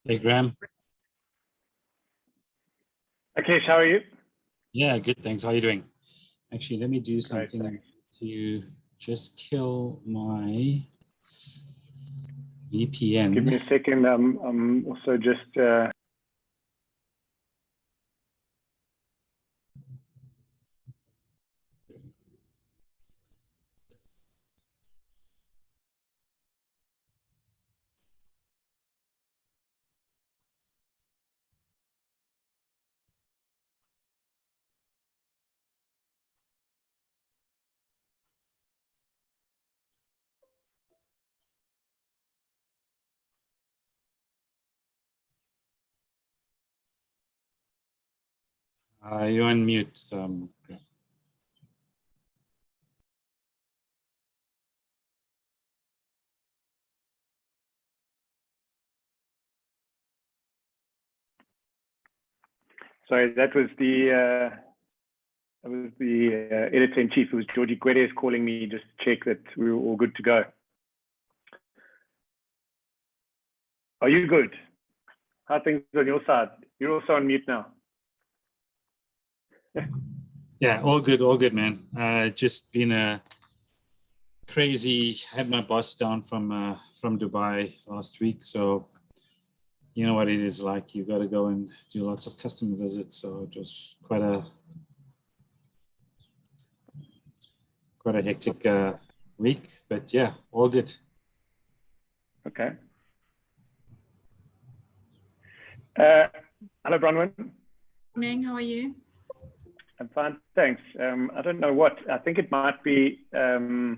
Hey, Graham. Akash, how are you? Yeah, good, thanks. How are you doing? Actually, let me do something Great, to just kill my VPN. Give me a second. I'm also just... You're on mute. Sorry, that was the editor-in-chief. It was Georgie Guedes calling me just to check that we were all good to go. Are you good? How are things on your side? You're also on mute now. Yeah, all good, man. Just been a crazy. Had my boss down from Dubai last week, so you know what it is like. You got to go and do lots of customer visits. So it was quite a hectic week, but yeah, all good. Okay. Hello, Bronwyn. Morning, how are you? I'm fine, thanks. I don't know what. I think it might be that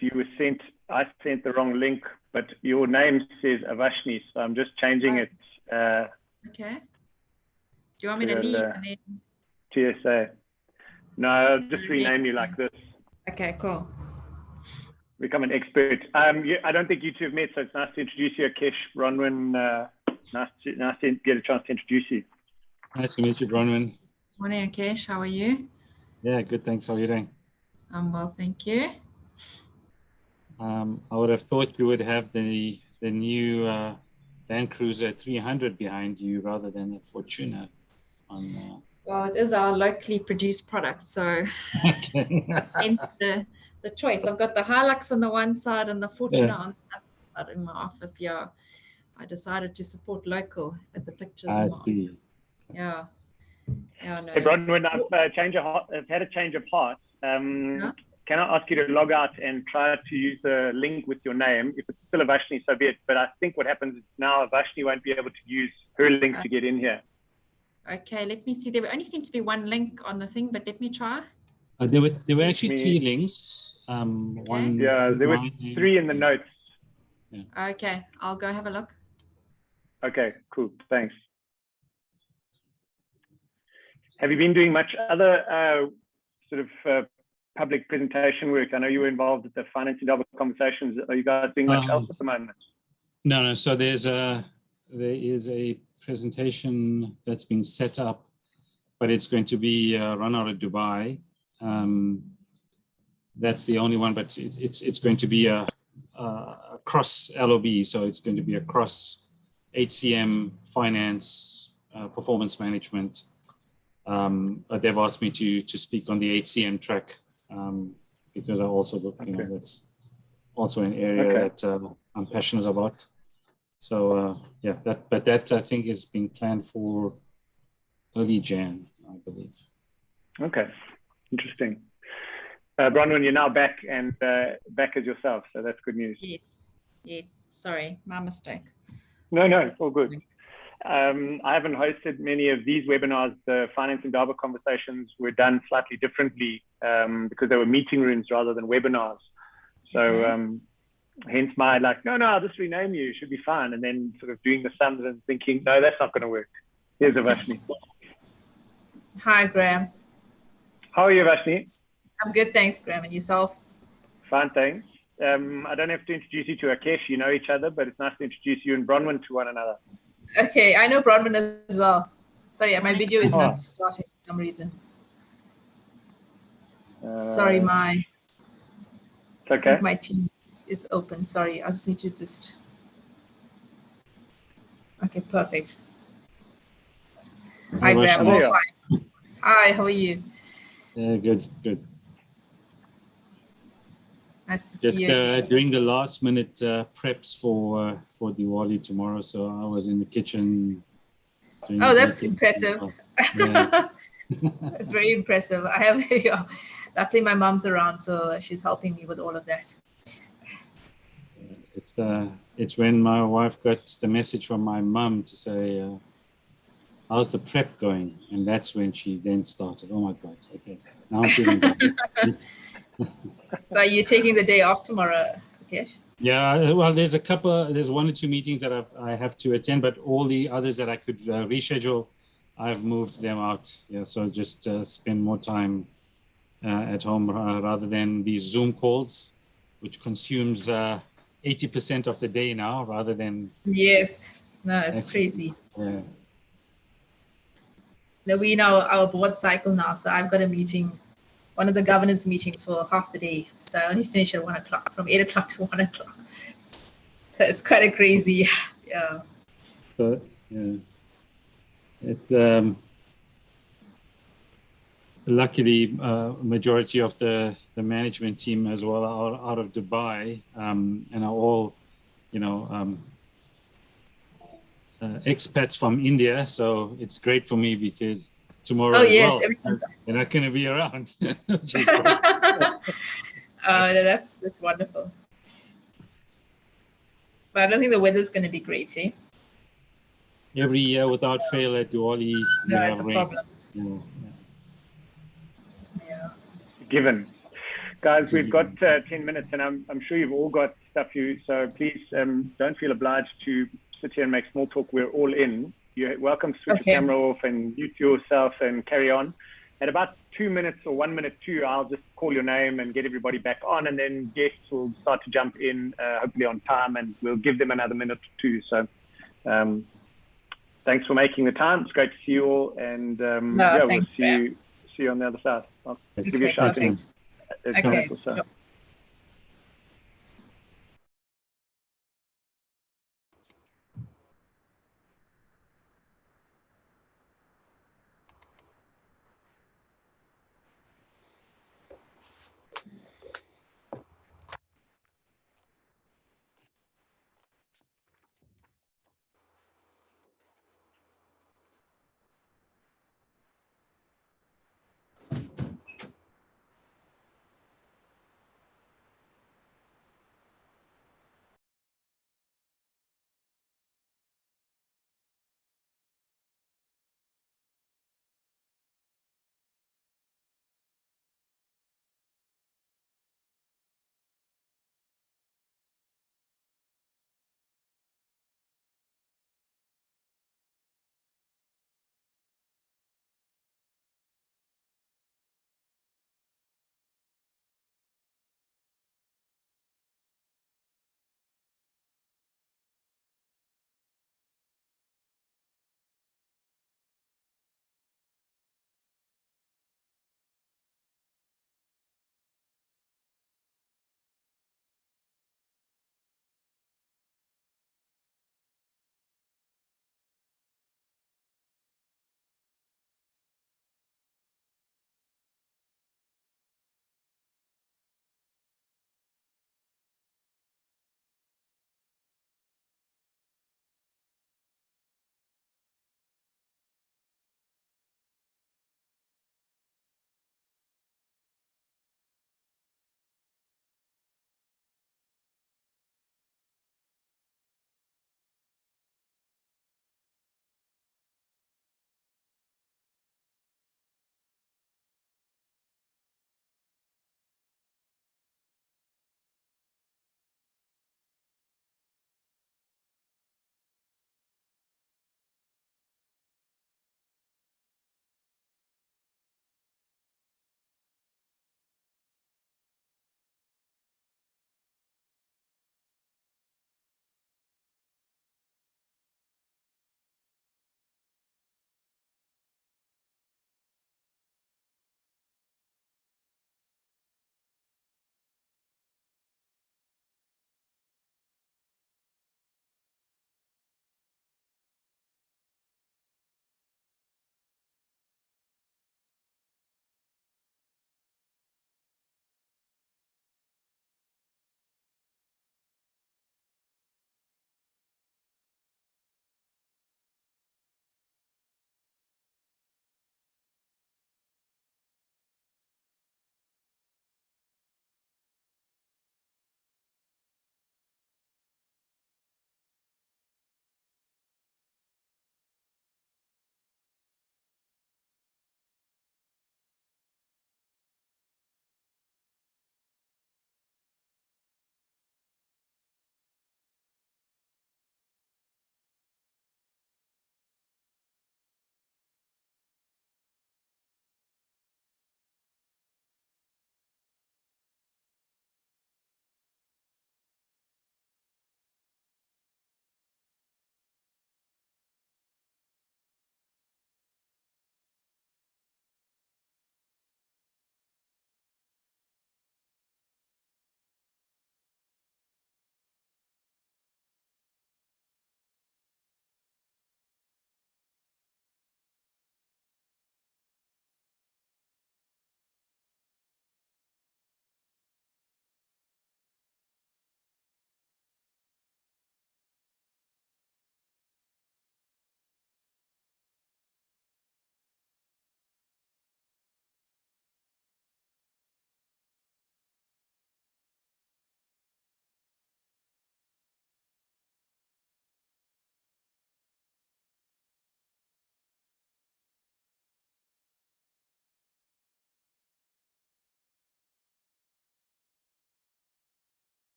you were sent. I sent the wrong link, but your name says Avashnee, so I'm just changing it. Okay. Do you want me to leave and then... TSA. No, I'll just rename you like this. Okay, cool. Become an expert. I don't think you two have met, so it's nice to introduce you, Akash, Bronwyn. Nice to get a chance to introduce you. Nice to meet you, Bronwyn. Morning, Akash. How are you? Yeah, good. Thanks. How are you doing? I'm well, thank you. I would have thought you would have the new Land Cruiser 300 behind you rather than a Fortuner. Well, it is our locally produced product, so hence the choice. I've got the Hilux on the one side and the Fortuner on the other side in my office. Yeah, I decided to support local at the pictures. I see. Yeah. Yeah, no. Hey, Bronwyn, I've had a change of heart. Can I ask you to log out and try to use the link with your name? If it's still Avashnee, so be it. But I think what happens is now Avashnee won't be able to use her link to get in here. Okay, let me see. There only seems to be one link on the thing, but let me try. There were actually two links. One. Yeah, there were three in the notes. Yeah. Okay, I'll go have a look. Okay, cool. Thanks. Have you been doing much other sort of public presentation work? I know you were involved with the Finance and Double Conversations. Are you guys doing much else at the moment? No. So there is a presentation that's being set up, but it's going to be run out of Dubai. That's the only one, but it's going to be a cross LOB. So it's going to be a cross HCM, finance, performance management. But they've asked me to speak on the HCM track because I also look, that's also an area that I'm passionate about. So yeah, that I think is being planned for early Jan, I believe. Okay, interesting. Bronwyn, you're now back and back as yourself, so that's good news. Yes. Sorry, my mistake. No, it's all good. I haven't hosted many of these webinars. The Finance and Double Conversations were done slightly differently because they were meeting rooms rather than webinars. So hence my no, I'll just rename you. It should be fine. And then sort of doing the sums and thinking, no, that's not going to work. Here's Avashnee. Hi, Graham. How are you, Avashnee? I'm good, thanks, Graham. And yourself? Fine, thanks. I don't have to introduce you to Akash. You know each other, but it's nice to introduce you and Bronwyn to one another. Okay, I know Bronwyn as well. Sorry, my video is not starting for some reason. Sorry, it's okay. I think my team is open. Sorry, I just need to Okay, perfect. Hi, Hi, Graham. Avashnee. All fine. Hi, how are you? Good, good. Nice to Just see you again. doing the last minute preps for Diwali tomorrow. So I was in the kitchen. Doing Oh, the that's baking. impressive. Yeah. It's very impressive. I have, yeah, luckily my mom's around, so she's helping me with all of that. It's when my wife got the message from my mum to say, how's the prep going? And that's when she then started. Oh my God, okay, now I'm feeling better. So are you taking the day off tomorrow, Rakesh? Yeah, well, there's one or two meetings that I have to attend, but all the others that I could reschedule, I've moved them out. Yeah, so just spend more time at home rather than these Zoom calls, which consumes 80% of the day now, rather than Yes. No, it's actually, crazy. yeah. Now we know our board cycle now, so I've got a meeting, one of the governance meetings for half the day. So I only finish at 1 o'clock, from 8 o'clock to 1 o'clock. So it's quite a crazy, yeah. So yeah, it's luckily majority of the management team as well are out of Dubai, and are all, you know, expats from India. So it's great for me because tomorrow as yes, well, everyone's they're not going to be around, which is great. that's wonderful. But I don't think the weather's going to be great, eh? Every year without fail at Diwali, you No, have it's a rain. problem. Yeah. Given. Guys, we've got 10 minutes, and I'm sure you've all got stuff so please don't feel obliged to sit here and make small talk. We're all in. You're welcome to switch your camera off and mute yourself and carry on. At about 2 minutes or 1 minute two, I'll just call your name and get everybody back on, and then guests will start to jump in, hopefully on time, and we'll give them another minute or two. So thanks for making the time. It's great to see you all, and yeah, we'll see you on the other side. I'll give you a shout in. Okay. So.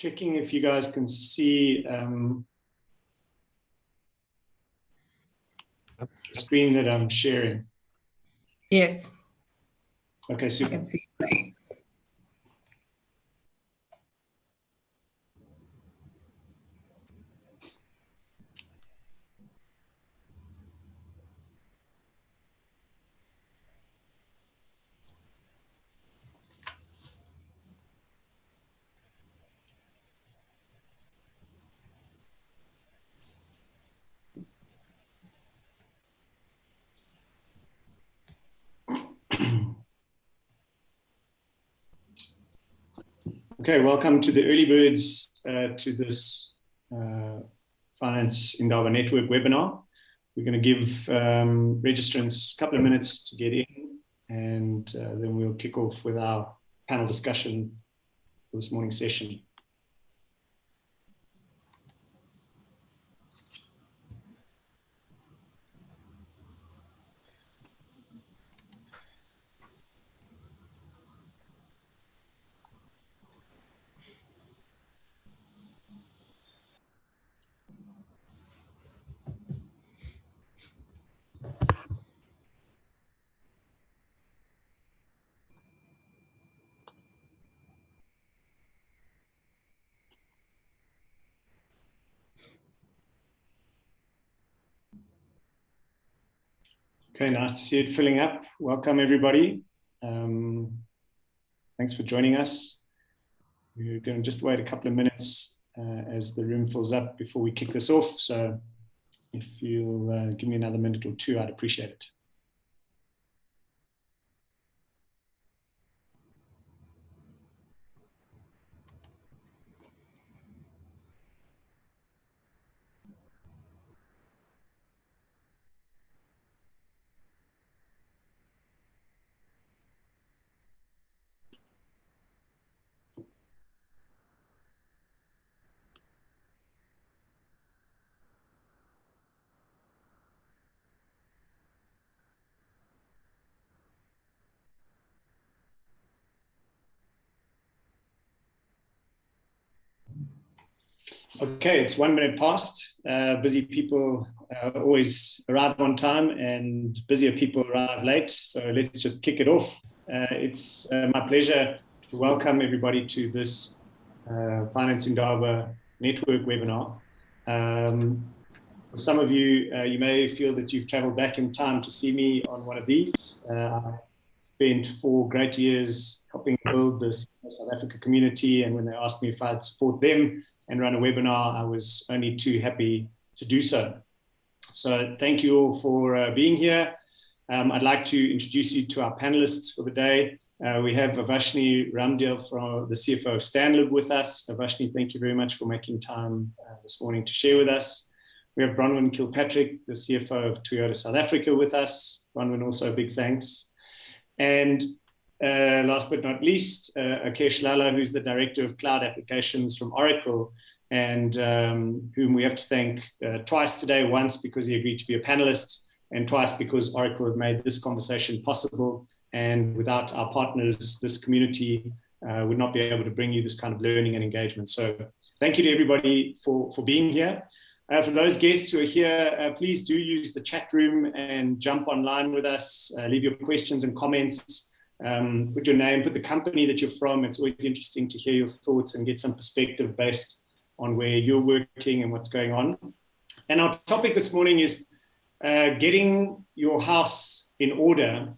checking if you guys can see the screen that I'm sharing. Yes. Okay, super. I can see. Okay, welcome to the early birds to this Finance Indaba Network webinar. We're going to give registrants a couple of minutes to get in, and then we'll kick off with our panel discussion for this morning's session. Okay, nice to see it filling up. Welcome, everybody. Thanks for joining us. We're going to just wait a couple of minutes as the room fills up before we kick this off. So if you'll give me another minute or two, I'd appreciate it. Okay, it's 1 minute past. Busy people always arrive on time and busier people arrive late. So let's just kick it off. It's my pleasure to welcome everybody to this Finance Indaba Network webinar. For some of you, you may feel that you've traveled back in time to see me on one of these. I spent 4 great years helping build the South Africa community, and when they asked me if I'd support them and run a webinar, I was only too happy to do so. So thank you all for being here. I'd like to introduce you to our panelists for the day. We have Avashnee Ramdial from the CFO of Stanlib with us. Avashnee, thank you very much for making time this morning to share with us. We have Bronwyn Kilpatrick, the CFO of Toyota South Africa with us. Bronwyn, also a big thanks. And last but not least, Akesh Lala, who's the Director of Cloud Applications from Oracle, and whom we have to thank twice today, once because he agreed to be a panelist, and twice because Oracle have made this conversation possible. And without our partners, this community would not be able to bring you this kind of learning and engagement. So thank you to everybody for being here. For those guests who are here, please do use the chat room and jump online with us. Leave your questions and comments. Put your name, put the company that you're from. It's always interesting to hear your thoughts and get some perspective based on where you're working and what's going on. And our topic this morning is getting your house in order,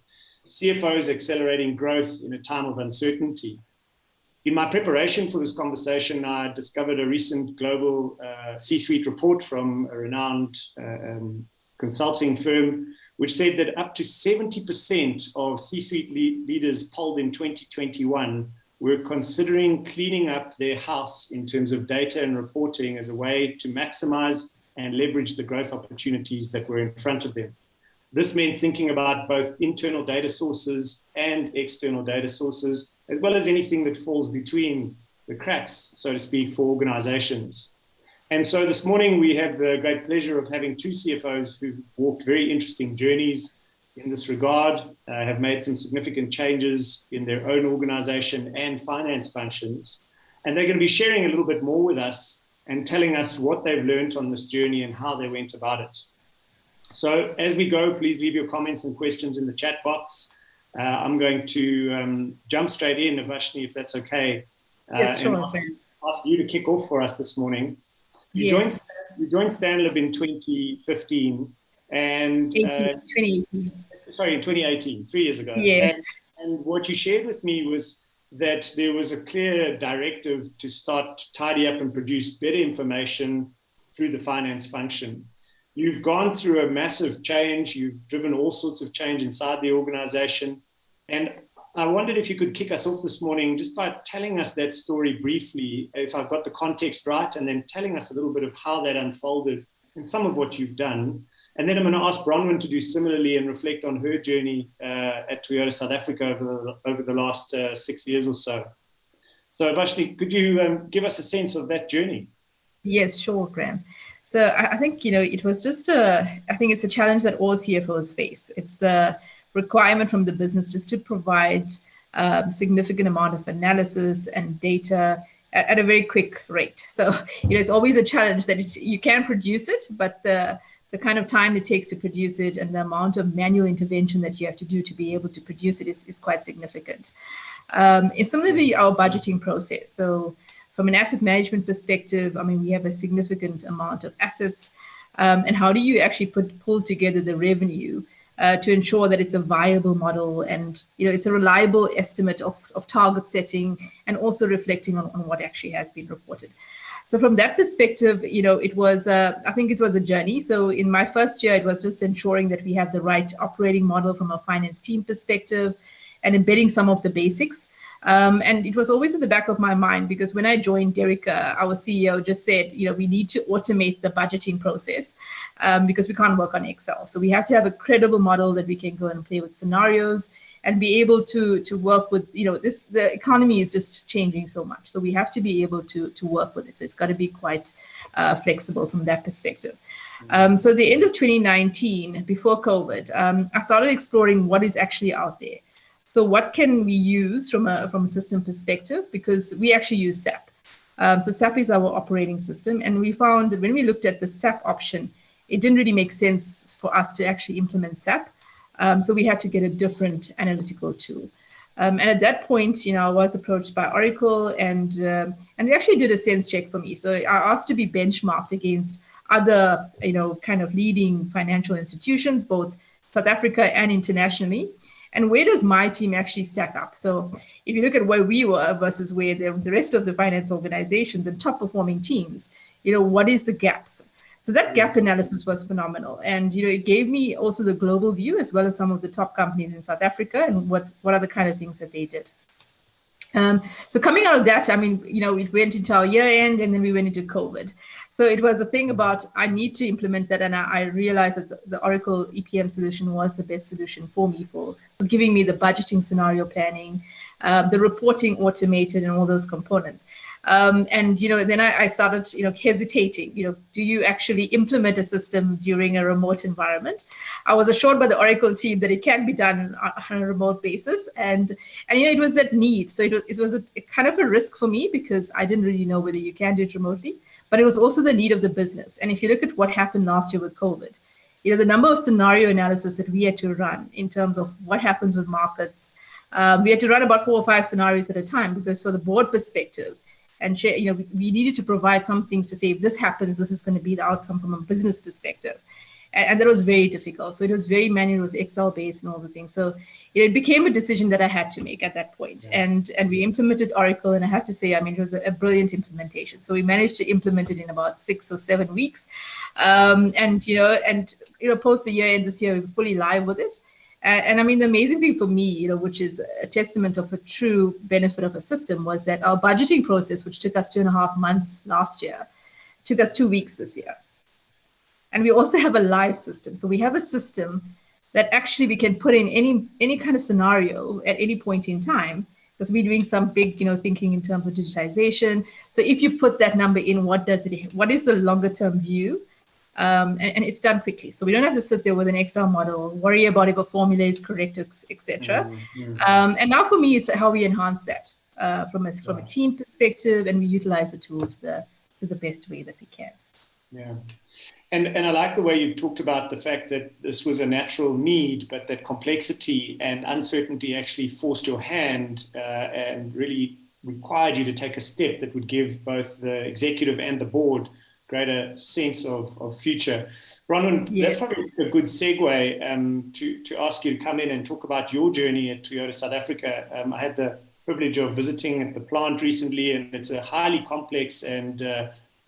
CFOs accelerating growth in a time of uncertainty. In my preparation for this conversation, I discovered a recent global C-suite report from a renowned consulting firm, which said that up to 70% of C-suite leaders polled in 2021 were considering cleaning up their house in terms of data and reporting as a way to maximize and leverage the growth opportunities that were in front of them. This meant thinking about both internal data sources and external data sources, as well as anything that falls between the cracks, so to speak, for organizations. And so this morning we have the great pleasure of having 2 CFOs who've walked very interesting journeys in this regard, have made some significant changes in their own organization and finance functions. And they're going to be sharing a little bit more with us and telling us what they've learned on this journey and how they went about it. So as we go, please leave your comments and questions in the chat box. I'm going to jump straight in, Avashnee, if that's okay. Yes, sure. And ask you to kick off for us this morning. You joined Stanlib in 2015 and 2018. Sorry, in 2018, 3 years ago. Yes. And what you shared with me was that there was a clear directive to start to tidy up and produce better information through the finance function. You've gone through a massive change. You've driven all sorts of change inside the organization. And I wondered if you could kick us off this morning just by telling us that story briefly, if I've got the context right, and then telling us a little bit of how that unfolded and some of what you've done. And then I'm going to ask Bronwyn to do similarly and reflect on her journey at Toyota South Africa over the last 6 years or so. So Avashnee, could you give us a sense of that journey? Yes, sure, Graham. So I think, it was just I think it's a challenge that all CFOs face. It's the requirement from the business just to provide significant amount of analysis and data at a very quick rate. So, it's always a challenge that you can produce it, but the kind of time it takes to produce it and the amount of manual intervention that you have to do to be able to produce it is quite significant. It's similarly our budgeting process. So from an asset management perspective, we have a significant amount of assets. And how do you actually pull together the revenue to ensure that it's a viable model and it's a reliable estimate of target setting and also reflecting on what actually has been reported. So from that perspective, it was I think it was a journey. So in my first year, it was just ensuring that we have the right operating model from a finance team perspective and embedding some of the basics. And it was always in the back of my mind because when I joined, Derek, our CEO, just said, we need to automate the budgeting process because we can't work on Excel. So we have to have a credible model that we can go and play with scenarios and be able to work with, the economy is just changing so much. So we have to be able to work with it. So it's got to be quite flexible from that perspective. So the end of 2019, before COVID, I started exploring what is actually out there. So what can we use from a system perspective? Because we actually use SAP. So SAP is our operating system. And we found that when we looked at the SAP option, it didn't really make sense for us to actually implement SAP. So we had to get a different analytical tool. And at that point, I was approached by Oracle and they actually did a sense check for me. So I asked to be benchmarked against other, kind of leading financial institutions, both South Africa and internationally. And where does my team actually stack up? So if you look at where we were versus where the rest of the finance organizations and top performing teams, what is the gaps? So that gap analysis was phenomenal. And, it gave me also the global view as well as some of the top companies in South Africa and what are the kind of things that they did. So coming out of that, it went into our year end and then we went into COVID. So it was a thing about I need to implement that. And I realized that the Oracle EPM solution was the best solution for me for giving me the budgeting scenario planning, the reporting automated and all those components. And, then I started, hesitating, do you actually implement a system during a remote environment? I was assured by the Oracle team that it can be done on a remote basis. And it was that need. So it was a kind of a risk for me because I didn't really know whether you can do it remotely, but it was also the need of the business. And if you look at what happened last year with COVID, the number of scenario analysis that we had to run in terms of what happens with markets, we had to run about 4 or 5 scenarios at a time because for the board perspective, and we needed to provide some things to say, if this happens, this is going to be the outcome from a business perspective. And that was very difficult. So it was very manual, it was Excel based and all the things. So it became a decision that I had to make at that point. Yeah. And we implemented Oracle. And I have to say, it was a brilliant implementation. So we managed to implement it in about 6 or 7 weeks. Post the year end this year, we're fully live with it. And the amazing thing for me, which is a testament of a true benefit of a system, was that our budgeting process, which took us 2.5 months last year, took us 2 weeks this year. And we also have a live system. So we have a system that actually we can put in any kind of scenario at any point in time, because we're doing some big, thinking in terms of digitization. So if you put that number in, what is the longer term view? And it's done quickly. So we don't have to sit there with an Excel model, worry about if a formula is correct, etc. And now for me, it's how we enhance that. from a team perspective, and we utilize the tool to the best way that we can. Yeah. And I like the way you've talked about the fact that this was a natural need, but that complexity and uncertainty actually forced your hand and really required you to take a step that would give both the executive and the board greater sense of future. Bronwyn, Yeah. That's probably a good segue to ask you to come in and talk about your journey at Toyota South Africa. I had the privilege of visiting at the plant recently, and it's a highly complex and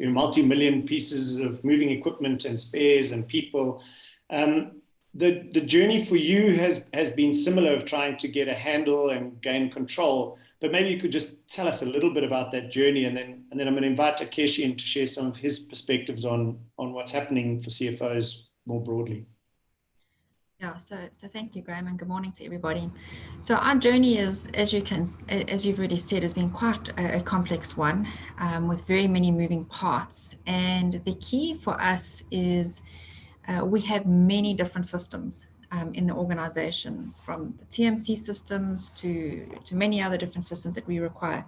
multi-million pieces of moving equipment and spares and people. The journey for you has been similar, of trying to get a handle and gain control. But maybe you could just tell us a little bit about that journey, and then I'm going to invite Takeshi in to share some of his perspectives on what's happening for CFOs more broadly. Yeah, so thank you, Graham, and good morning to everybody. So our journey is, as you've already said, has been quite a complex one, with very many moving parts. And the key for us is we have many different systems in the organization, from the TMC systems to many other different systems that we require.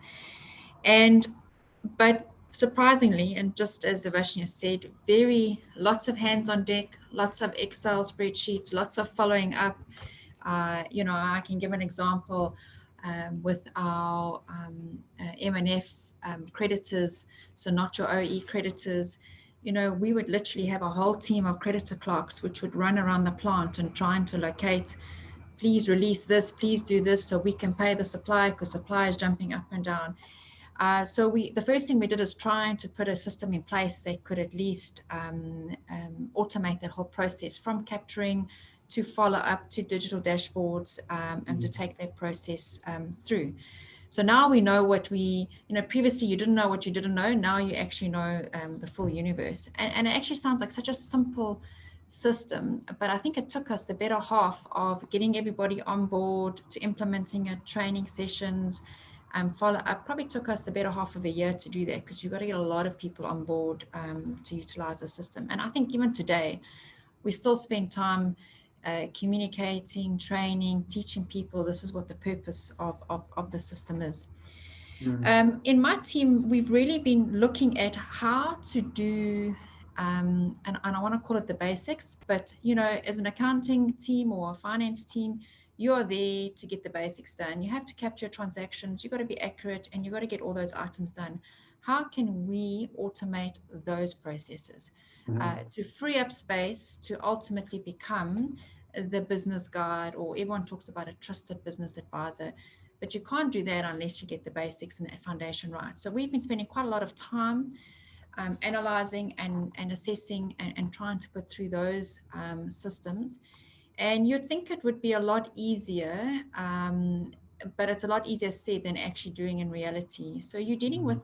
But surprisingly, and just as Avashnee said, lots of hands on deck, lots of Excel spreadsheets, lots of following up. I can give an example with our M&F creditors, so not your OE creditors. We would literally have a whole team of creditor clerks which would run around the plant and trying to locate, please release this, please do this, so we can pay the supplier, because supply is jumping up and down. So the first thing we did is trying to put a system in place that could at least automate that whole process, from capturing to follow up to digital dashboards, and to take that process through. So now we know what previously you didn't know what you didn't know. Now you actually know the full universe. And it actually sounds like such a simple system, but I think it took us the better half of getting everybody on board, to implementing it, training sessions, follow up. Probably took us the better half of a year to do that, because you've got to get a lot of people on board to utilize the system. And I think even today, we still spend time communicating, training, teaching people this is what the purpose of the system is. In my team, we've really been looking at how to do, and I want to call it the basics, but as an accounting team or a finance team, you are there to get the basics done. You have to capture transactions, you've got to be accurate, and you've got to get all those items done. How can we automate those processes to free up space to ultimately become the business guide, or everyone talks about a trusted business advisor, but you can't do that unless you get the basics and that foundation right. So we've been spending quite a lot of time analyzing and assessing and trying to put through those systems. And you'd think it would be a lot easier, but it's a lot easier said than actually doing in reality. So you're dealing with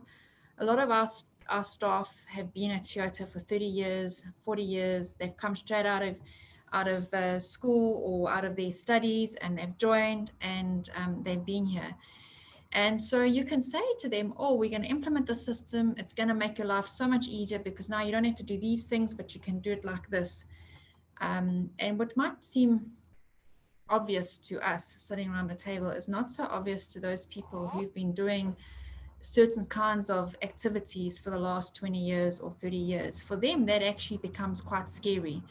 a lot of our staff have been at Toyota for 30 years, 40 years. They've come straight out of school or out of their studies, and they've joined, and they've been here. And so you can say to them, oh, we're going to implement the system. It's going to make your life so much easier, because now you don't have to do these things, but you can do it like this. And what might seem obvious to us sitting around the table is not so obvious to those people who've been doing certain kinds of activities for the last 20 years or 30 years. For them, that actually becomes quite scary.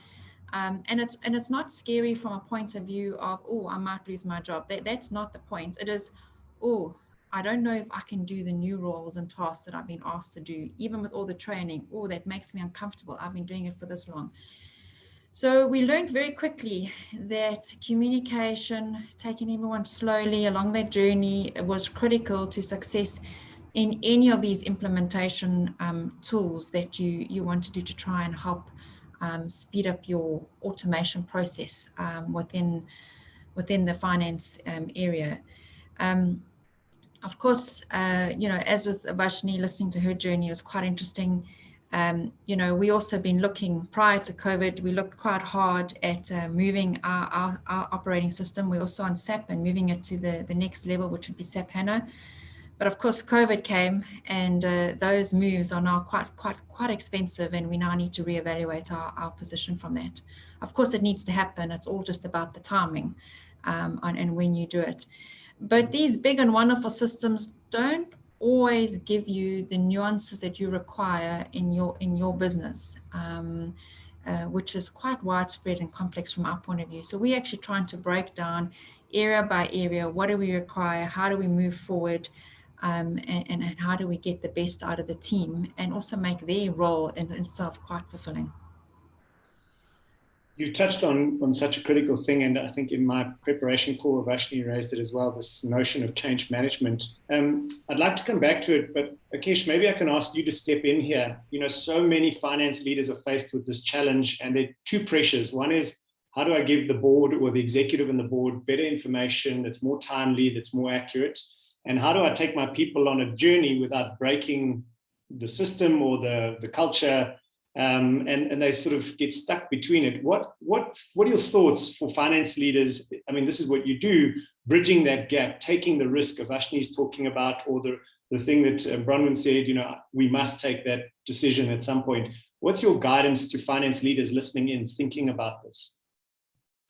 And it's not scary from a point of view of, oh, I might lose my job. That's not the point. It is, oh, I don't know if I can do the new roles and tasks that I've been asked to do, even with all the training. Oh, that makes me uncomfortable. I've been doing it for this long. So we learned very quickly that communication, taking everyone slowly along their journey, was critical to success in any of these implementation tools that you want to do to try and help speed up your automation process within the finance area. Of course, as with Avashnee, listening to her journey was quite interesting. We also been looking, prior to COVID, we looked quite hard at moving our operating system. We're also on SAP and moving it to the next level, which would be SAP HANA. But of course, COVID came, and those moves are now quite expensive, and we now need to reevaluate our position from that. Of course, it needs to happen. It's all just about the timing and when you do it. But these big and wonderful systems don't always give you the nuances that you require in your business, which is quite widespread and complex from our point of view. So we're actually trying to break down area by area, what do we require, how do we move forward, and how do we get the best out of the team, and also make their role in itself quite fulfilling. You touched on such a critical thing, and I think in my preparation call, Avashnee raised it as well, this notion of change management. I'd like to come back to it, but Akesh, maybe I can ask you to step in here. You know, so many finance leaders are faced with this challenge, and there are two pressures. One is, how do I give the board or the executive and the board better information that's more timely, that's more accurate? And how do I take my people on a journey without breaking the system or the culture? And they sort of get stuck between it. What are your thoughts for finance leaders? I mean, this is what you do, bridging that gap, taking the risk Avashnee's talking about, or the thing that Bronwyn said, you know, we must take that decision at some point. What's your guidance to finance leaders listening in, thinking about this?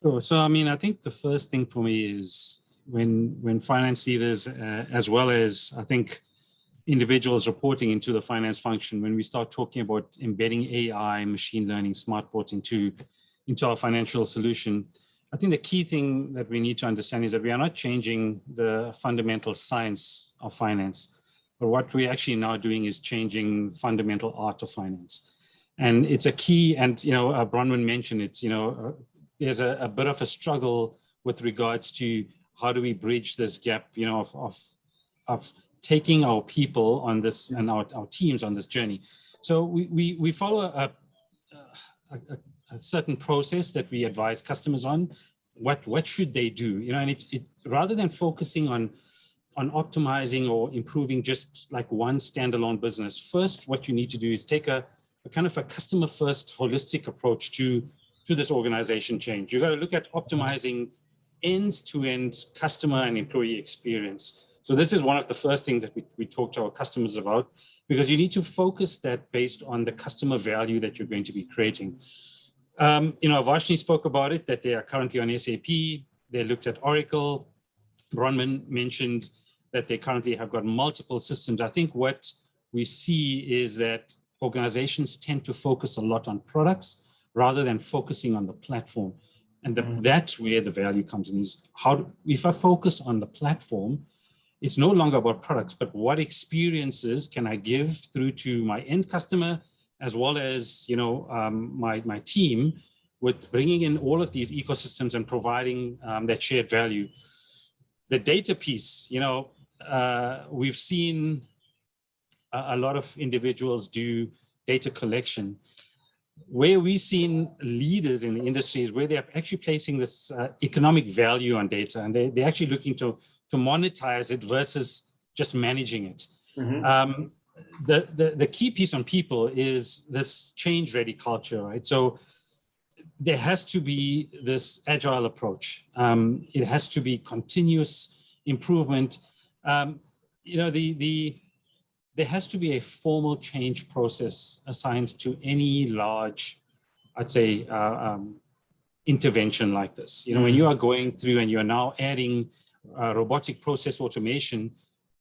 Sure. So, I mean, I think the first thing for me is when finance leaders, as well as, I think, individuals reporting into the finance function, when we start talking about embedding AI, machine learning, smart boards into our financial solution, I think the key thing that we need to understand is that we are not changing the fundamental science of finance, but what we're actually now doing is changing fundamental art of finance. And it's a key, and, you know, Bronwyn mentioned it, you know, there's a bit of a struggle with regards to how do we bridge this gap, you know, of taking our people on this and our teams on this journey. So we follow a certain process that we advise customers on. What should they do? You know, and it rather than focusing on optimizing or improving just like one standalone business, first what you need to do is take a kind of a customer first holistic approach to this organization change. You got to look at optimizing end-to-end customer and employee experience. So this is one of the first things that we talk to our customers about, because you need to focus that based on the customer value that you're going to be creating. You know, Avashnee spoke about it, that they are currently on SAP. They looked at Oracle. Bronwyn mentioned that they currently have got multiple systems. I think what we see is that organizations tend to focus a lot on products rather than focusing on the platform. And that's where the value comes in, is if I focus on the platform, it's no longer about products, but what experiences can I give through to my end customer, as well as, you know, my team, with bringing in all of these ecosystems and providing that shared value. The data piece, you know, we've seen a lot of individuals do data collection. Where we've seen leaders in the industry is where they're actually placing this economic value on data, and they're actually looking to monetize it versus just managing it. Mm-hmm. The key piece on people is this change-ready culture, right? So there has to be this agile approach. It has to be continuous improvement. You know, there has to be a formal change process assigned to any large, I'd say, intervention like this. You know, when you are going through and you're now adding robotic process automation,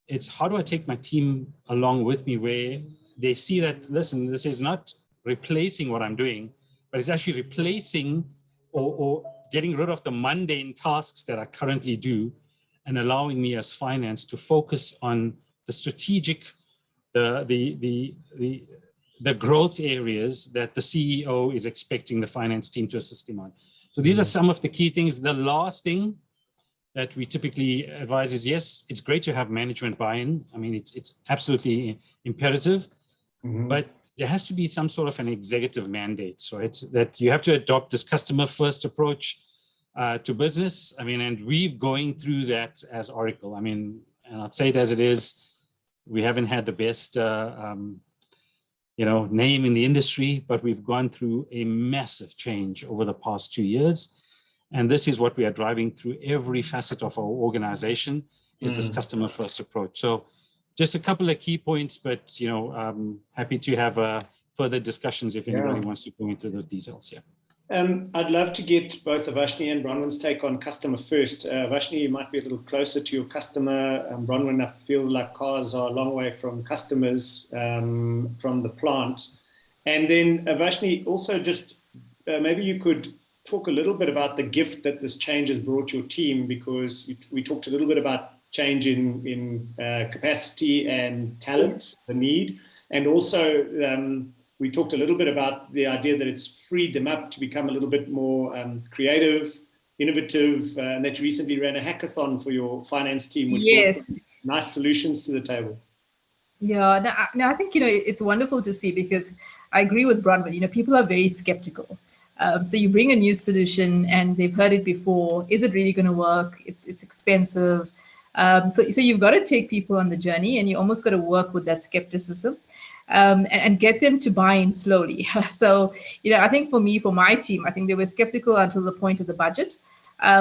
it's how do I take my team along with me, where they see that, listen, this is not replacing what I'm doing, but it's actually replacing or getting rid of the mundane tasks that I currently do, and allowing me as finance to focus on the strategic, the growth areas that the CEO is expecting the finance team to assist him on. So these are some of the key things. The last thing that we typically advise is, yes, it's great to have management buy-in. I mean, it's absolutely imperative, but there has to be some sort of an executive mandate. So it's that you have to adopt this customer first approach to business. I mean, and we're going through that as Oracle. I mean, and I'll say it as it is, we haven't had the best, you know, name in the industry, but we've gone through a massive change over the past 2 years. And this is what we are driving through every facet of our organization, is this customer first approach. So just a couple of key points, but, you know, happy to have further discussions if anybody wants to go into those details. Yeah. I'd love to get both Avashnee and Bronwyn's take on customer first. Avashnee, you might be a little closer to your customer. Bronwyn, I feel like cars are a long way from customers, from the plant. And then Avashnee, also just maybe you could talk a little bit about the gift that this change has brought your team, because we talked a little bit about change in capacity and talent, the need, and also we talked a little bit about the idea that it's freed them up to become a little bit more creative, innovative, and that you recently ran a hackathon for your finance team, which brought some nice solutions to the table. Yeah, no, I think, it's wonderful to see, because I agree with Bronwyn, people are very skeptical. So you bring a new solution and they've heard it before. Is it really going to work? It's expensive. So you've got to take people on the journey, and you almost got to work with that skepticism. And get them to buy in slowly. So, I think for my team, I think they were skeptical until the point of the budget,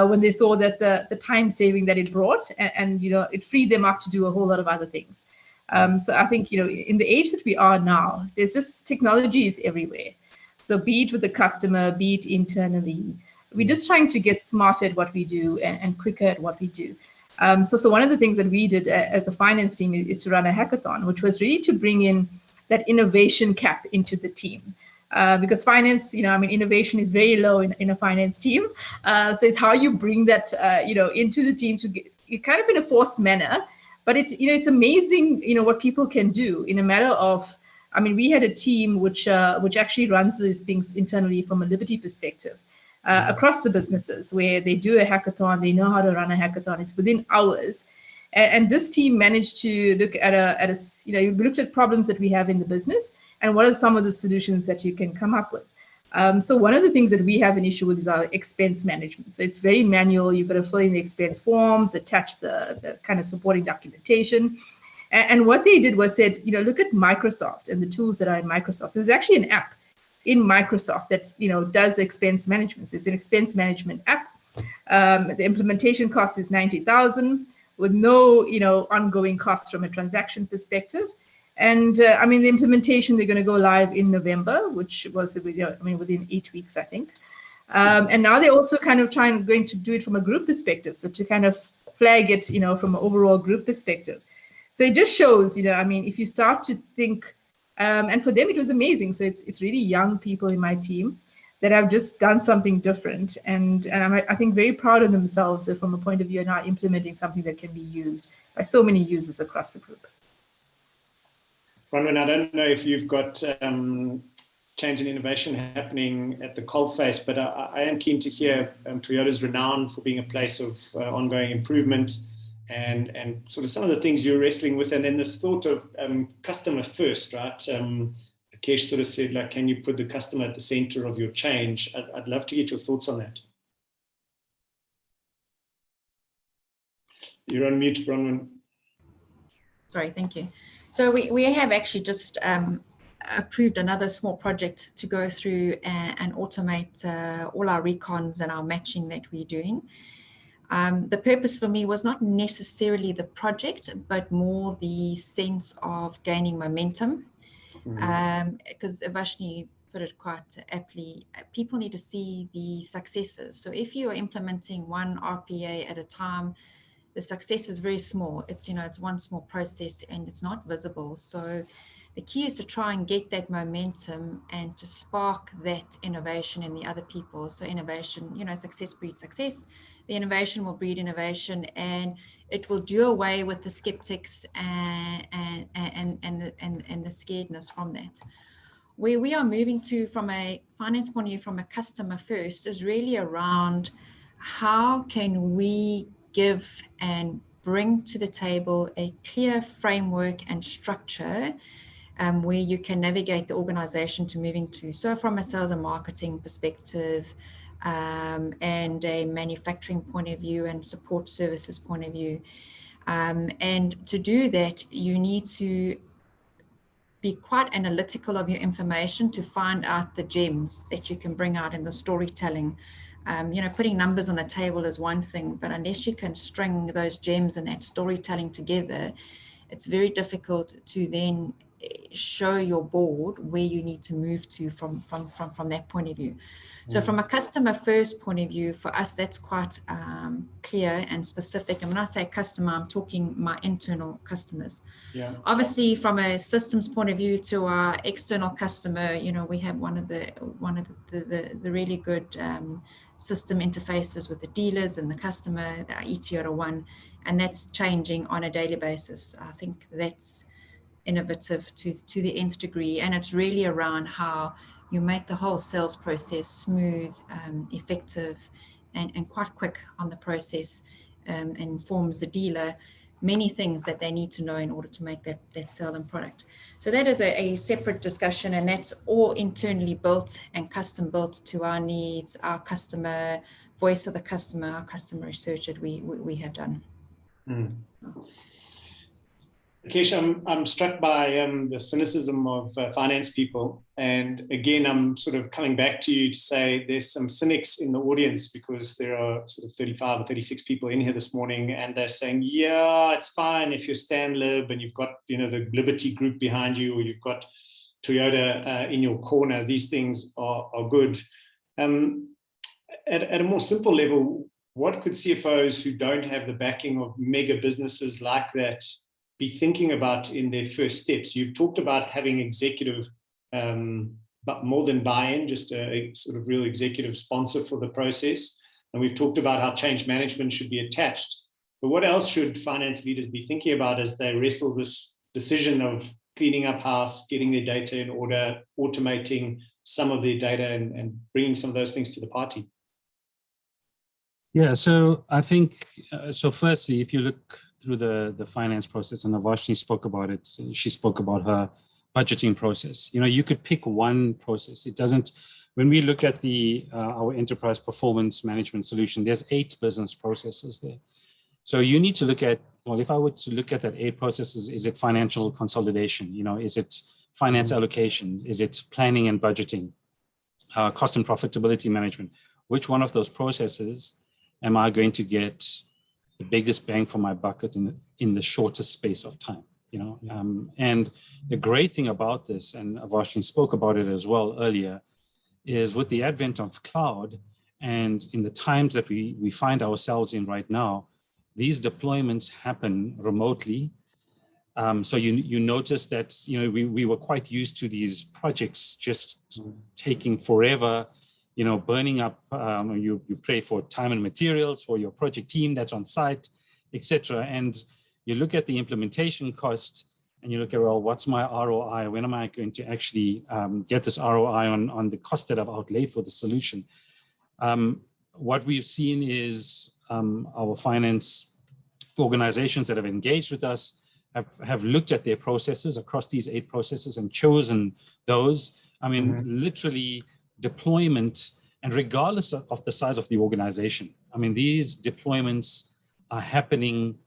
when they saw that the time saving that it brought, and it freed them up to do a whole lot of other things. So I think, in the age that we are now, there's just technology is everywhere. So be it with the customer, be it internally, we're just trying to get smarter at what we do and quicker at what we do. So one of the things that we did as a finance team is to run a hackathon, which was really to bring in that innovation cap into the team. Because finance, innovation is very low in a finance team. So it's how you bring that, into the team to get it kind of in a forced manner. But it's amazing, what people can do in a matter of, we had a team which actually runs these things internally from a Liberty perspective, across the businesses, where they do a hackathon, they know how to run a hackathon. It's within hours. And this team managed to look at we looked at problems that we have in the business and what are some of the solutions that you can come up with. So one of the things that we have an issue with is our expense management. So it's very manual. You've got to fill in the expense forms, attach the kind of supporting documentation. And what they did was said, look at Microsoft and the tools that are in Microsoft. There's actually an app in Microsoft that, does expense management. So it's an expense management app. The implementation cost is $90,000. With no, ongoing costs from a transaction perspective. And the implementation, they're going to go live in November, which was, within 8 weeks, I think. And now they're also kind of going to do it from a group perspective. So to kind of flag it, from an overall group perspective. So it just shows, if you start to think, and for them, it was amazing. So it's really young people in my team that have just done something different, and I think very proud of themselves from a point of view of now implementing something that can be used by so many users across the group. Bronwyn, I don't know if you've got change and innovation happening at the coalface, but I am keen to hear Toyota's renown for being a place of ongoing improvement, and sort of some of the things you're wrestling with, and then this thought of customer first, right? Kesh sort of said, like, can you put the customer at the center of your change? I'd love to get your thoughts on that. You're on mute, Bronwyn. Sorry, thank you. So we have actually just approved another small project to go through and automate all our recons and our matching that we're doing. The purpose for me was not necessarily the project, but more the sense of gaining momentum. Because Avashnee put it quite aptly, people need to see the successes. So if you are implementing one RPA at a time, the success is very small. It's, it's one small process and it's not visible. So the key is to try and get that momentum and to spark that innovation in the other people. So innovation, success breeds success. The innovation will breed innovation, and it will do away with the skeptics and the scaredness from that. Where we are moving to from a finance point of view, from a customer first, is really around how can we give and bring to the table a clear framework and structure where you can navigate the organization to moving to. So from a sales and marketing perspective, and a manufacturing point of view and support services point of view. And to do that, you need to be quite analytical of your information to find out the gems that you can bring out in the storytelling. Putting numbers on the table is one thing, but unless you can string those gems and that storytelling together, it's very difficult to then show your board where you need to move to from that point of view. So from a customer first point of view, for us, that's quite clear and specific. And when I say customer, I'm talking my internal customers. Yeah. Obviously, from a systems point of view to our external customer, we have one of the really good system interfaces with the dealers and the customer, the Toyota One, and that's changing on a daily basis. I think that's innovative to the nth degree, and it's really around how you make the whole sales process smooth, effective, and quite quick on the process, and informs the dealer many things that they need to know in order to make that sale and product. So that is a separate discussion, and that's all internally built and custom built to our needs, our customer voice of the customer, our customer research that we have done. Akesh, I'm struck by the cynicism of finance people. And again, I'm sort of coming back to you to say there's some cynics in the audience, because there are sort of 35 or 36 people in here this morning, and they're saying, yeah, it's fine if you're Stanlib and you've got, the Liberty Group behind you, or you've got Toyota in your corner. These things are good. At a more simple level, what could CFOs who don't have the backing of mega businesses like that be thinking about in their first steps? You've talked about having executive, but more than buy-in, just a sort of real executive sponsor for the process. And we've talked about how change management should be attached. But what else should finance leaders be thinking about as they wrestle this decision of cleaning up house, getting their data in order, automating some of their data, and bringing some of those things to the party? Yeah, so I think, so firstly, if you look through the finance process, and Avashnee spoke about it, she spoke about her budgeting process. You could pick one process. It doesn't, when we look at our enterprise performance management solution, there's 8 business processes there. So you need to look at, well, if I were to look at that 8 processes, is it financial consolidation? Is it finance allocation? Is it planning and budgeting? Cost and profitability management? Which one of those processes am I going to get the biggest bang for my bucket in the shortest space of time? And the great thing about this, and Avashnee spoke about it as well earlier, is with the advent of cloud, and in the times that we find ourselves in right now, these deployments happen remotely. So you notice that we were quite used to these projects just taking forever, burning up, you pay for time and materials for your project team that's on site, etc. And you look at the implementation cost, and you look at, well, what's my ROI? When am I going to actually get this ROI on the cost that I've outlaid for the solution? What we've seen is our finance organizations that have engaged with us have looked at their processes across these 8 processes and chosen those. I mean, literally deployment, and regardless of the size of the organization. I mean, these deployments are happening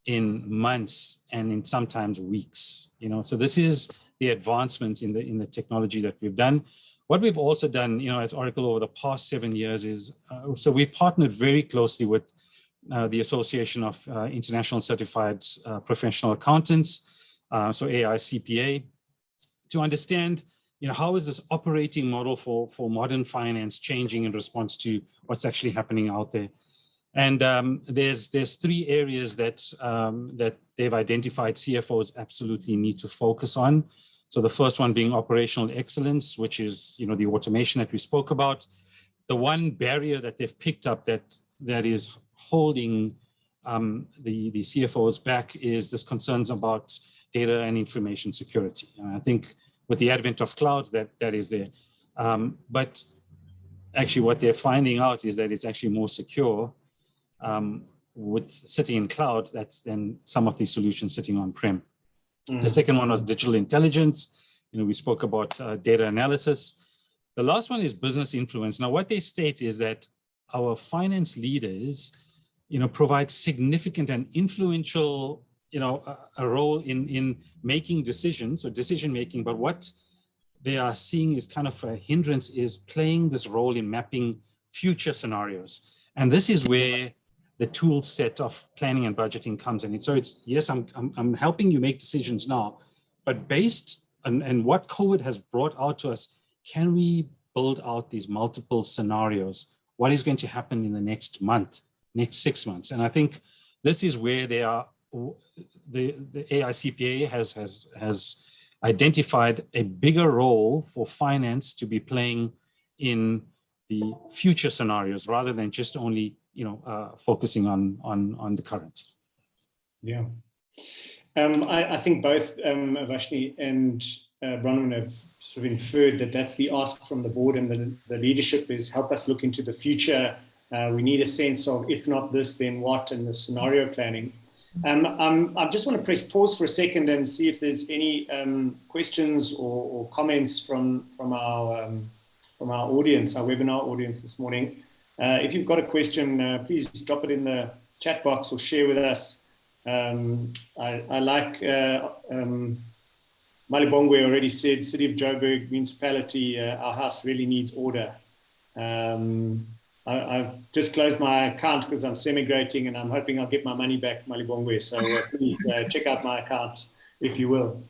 in months and in sometimes weeks. So this is the advancement in the technology that we've done. What we've also done, as Oracle over the past 7 years is, so we've partnered very closely with the Association of International Certified Professional Accountants, so AICPA, to understand, how is this operating model for modern finance changing in response to what's actually happening out there? And there's 3 areas that they've identified CFOs absolutely need to focus on. So the first one being operational excellence, which is the automation that we spoke about. The one barrier that they've picked up that is holding the CFOs back is this concerns about data and information security. And I think with the advent of cloud, that is there. But actually what they're finding out is that it's actually more secure with sitting in cloud than some of these solutions sitting on-prem. The second one was digital intelligence. We spoke about data analysis. The last one is business influence. Now, what they state is that our finance leaders, provide significant and influential, a role in making decisions or decision making. But what they are seeing is kind of a hindrance is playing this role in mapping future scenarios. And this is where the tool set of planning and budgeting comes in. And so it's, yes, I'm helping you make decisions now, but based on what COVID has brought out to us, can we build out these multiple scenarios? What is going to happen in the next month, next 6 months? And I think this is where the AICPA has identified a bigger role for finance to be playing in the future scenarios rather than just only focusing on the current. Yeah, I think both Avashnee and Bronwyn have sort of inferred that that's the ask from the board, and the leadership is help us look into the future. We need a sense of, if not this, then what, and the scenario planning. I just want to press pause for a second and see if there's any questions or comments from our audience, our webinar audience this morning. If you've got a question, please drop it in the chat box or share with us. I like Malibongwe already said, City of Joburg municipality, our house really needs order. I've just closed my account because I'm semigrating and I'm hoping I'll get my money back, Malibongwe. So please check out my account if you will.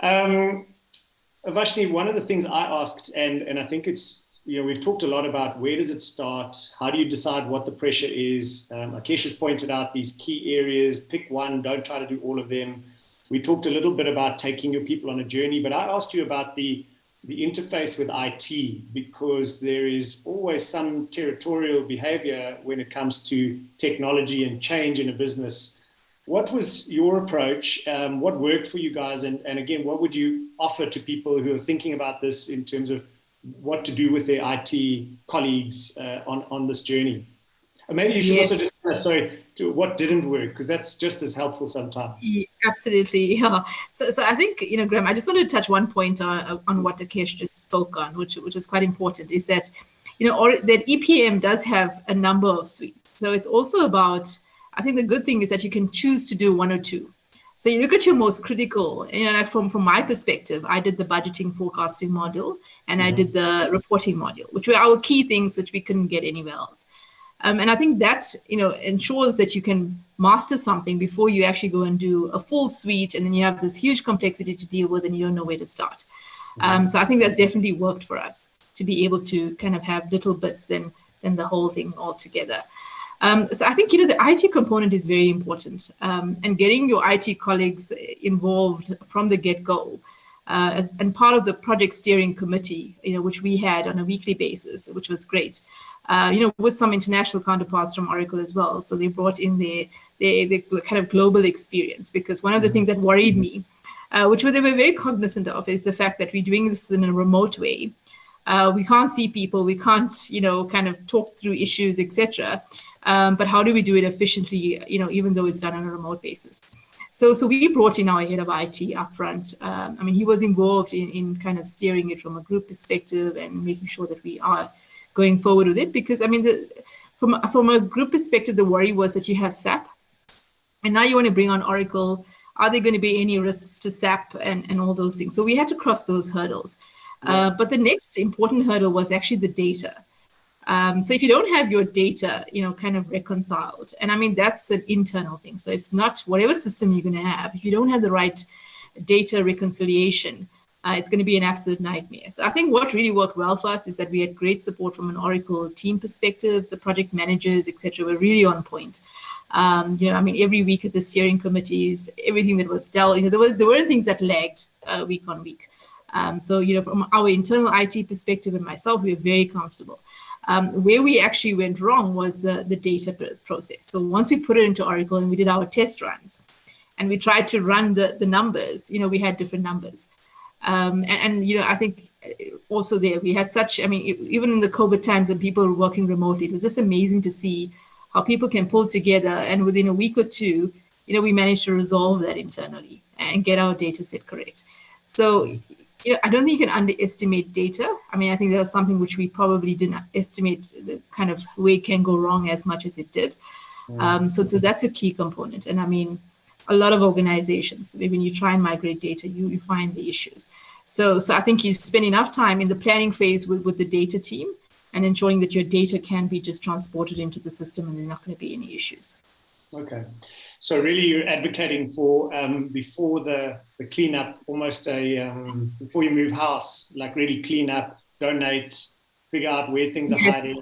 Avashnee, one of the things I asked, and I think it's, we've talked a lot about where does it start? How do you decide what the pressure is? Akesh has pointed out these key areas, pick one, don't try to do all of them. We talked a little bit about taking your people on a journey, but I asked you about the interface with IT, because there is always some territorial behavior when it comes to technology and change in a business. What was your approach? What worked for you guys? And again, what would you offer to people who are thinking about this in terms of what to do with their IT colleagues on this journey? And maybe you should also just, what didn't work, because that's just as helpful sometimes. Yeah, absolutely, yeah. So I think, Graham, I just wanted to touch one point on what Akesh just spoke on, which is quite important, is that, that EPM does have a number of suites. So it's also about, I think the good thing is that you can choose to do one or two. So you look at your most critical, from my perspective, I did the budgeting forecasting module and I did the reporting module, which were our key things which we couldn't get anywhere else. And I think that, ensures that you can master something before you actually go and do a full suite, and then you have this huge complexity to deal with and you don't know where to start. So I think that definitely worked for us to be able to kind of have little bits than the whole thing all together. So I think, the IT component is very important, and getting your IT colleagues involved from the get-go. And part of the project steering committee, which we had on a weekly basis, which was great, with some international counterparts from Oracle as well. So they brought in their kind of global experience, because one of the things that worried me, which they were very cognizant of, is the fact that we're doing this in a remote way. We can't see people, we can't, kind of talk through issues, etc. But how do we do it efficiently, even though it's done on a remote basis? So we brought in our head of IT up front. He was involved in kind of steering it from a group perspective and making sure that we are going forward with it, because from a group perspective, the worry was that you have SAP, and now you want to bring on Oracle. Are there going to be any risks to SAP and all those things? So we had to cross those hurdles. But the next important hurdle was actually the data. So if you don't have your data, kind of reconciled, and that's an internal thing. So it's not whatever system you're going to have. If you don't have the right data reconciliation, it's going to be an absolute nightmare. So I think what really worked well for us is that we had great support from an Oracle team perspective. The project managers, etc., were really on point. Every week at the steering committees, everything that was dealt, there were things that lagged week on week. So from our internal IT perspective and myself, we were very comfortable. Where we actually went wrong was the data process. So once we put it into Oracle and we did our test runs, and we tried to run the numbers, we had different numbers. I think also there we had such, even in the COVID times and people were working remotely, it was just amazing to see how people can pull together, and within a week or two, we managed to resolve that internally and get our data set correct. So I don't think you can underestimate data. I think that's something which we probably didn't estimate the kind of way it can go wrong as much as it did. So that's a key component. And a lot of organizations, when you try and migrate data, you find the issues. So I think you spend enough time in the planning phase with the data team and ensuring that your data can be just transported into the system and there's not going to be any issues. Okay. So really you're advocating for, before the cleanup, almost before you move house, like really clean up, donate, figure out where things are hiding.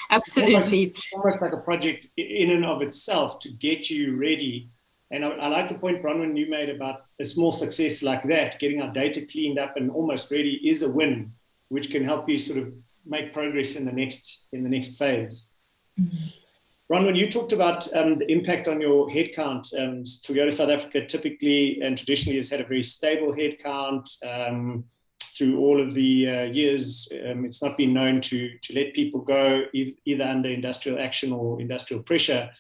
Absolutely. Almost like a project in and of itself to get you ready. And I like the point, Bronwyn, you made about a small success like that, getting our data cleaned up and almost ready is a win, which can help you sort of make progress in the next phase. Mm-hmm. Bronwyn, you talked about the impact on your headcount. Toyota South Africa typically and traditionally has had a very stable headcount through all of the years. It's not been known to let people go either under industrial action or industrial pressure.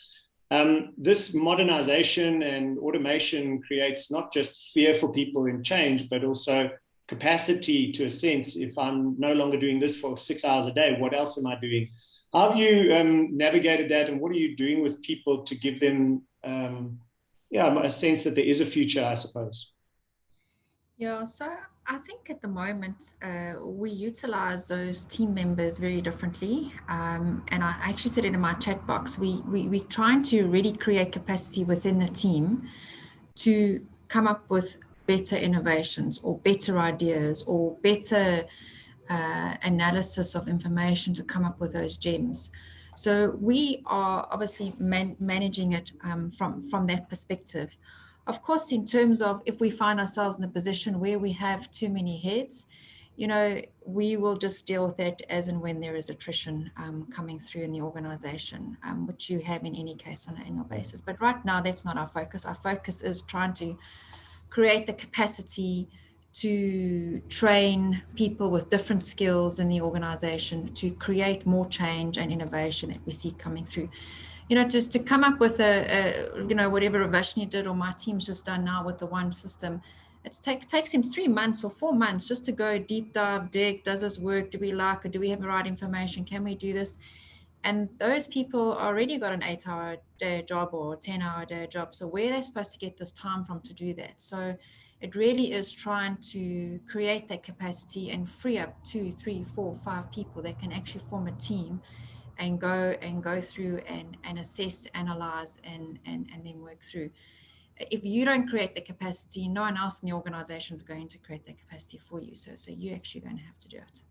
This modernization and automation creates not just fear for people in change, but also capacity to a sense. If I'm no longer doing this for 6 hours a day, what else am I doing? How have you navigated that, and what are you doing with people to give them a sense that there is a future, I suppose? Yeah, so I think at the moment we utilize those team members very differently. And I actually said it in my chat box. We're trying to really create capacity within the team to come up with better innovations or better ideas or better analysis of information to come up with those gems. So we are obviously managing it from that perspective. Of course, in terms of if we find ourselves in a position where we have too many heads, we will just deal with that as and when there is attrition coming through in the organization, which you have in any case on an annual basis. But right now, that's not our focus. Our focus is trying to create the capacity to train people with different skills in the organization to create more change and innovation that we see coming through. Just to come up with whatever Avashnee did or my team's just done now with the one system, it takes him 3 months or 4 months just to go deep dive, dig, does this work? Do we like it? Do we have the right information? Can we do this? And those people already got an 8-hour day job or a 10-hour day job. So where are they supposed to get this time from to do that? So it really is trying to create that capacity and free up 2, 3, 4, 5 people that can actually form a team and go through and assess, analyze, and then work through. If you don't create the capacity, no one else in the organization is going to create that capacity for you. So you're actually going to have to do it.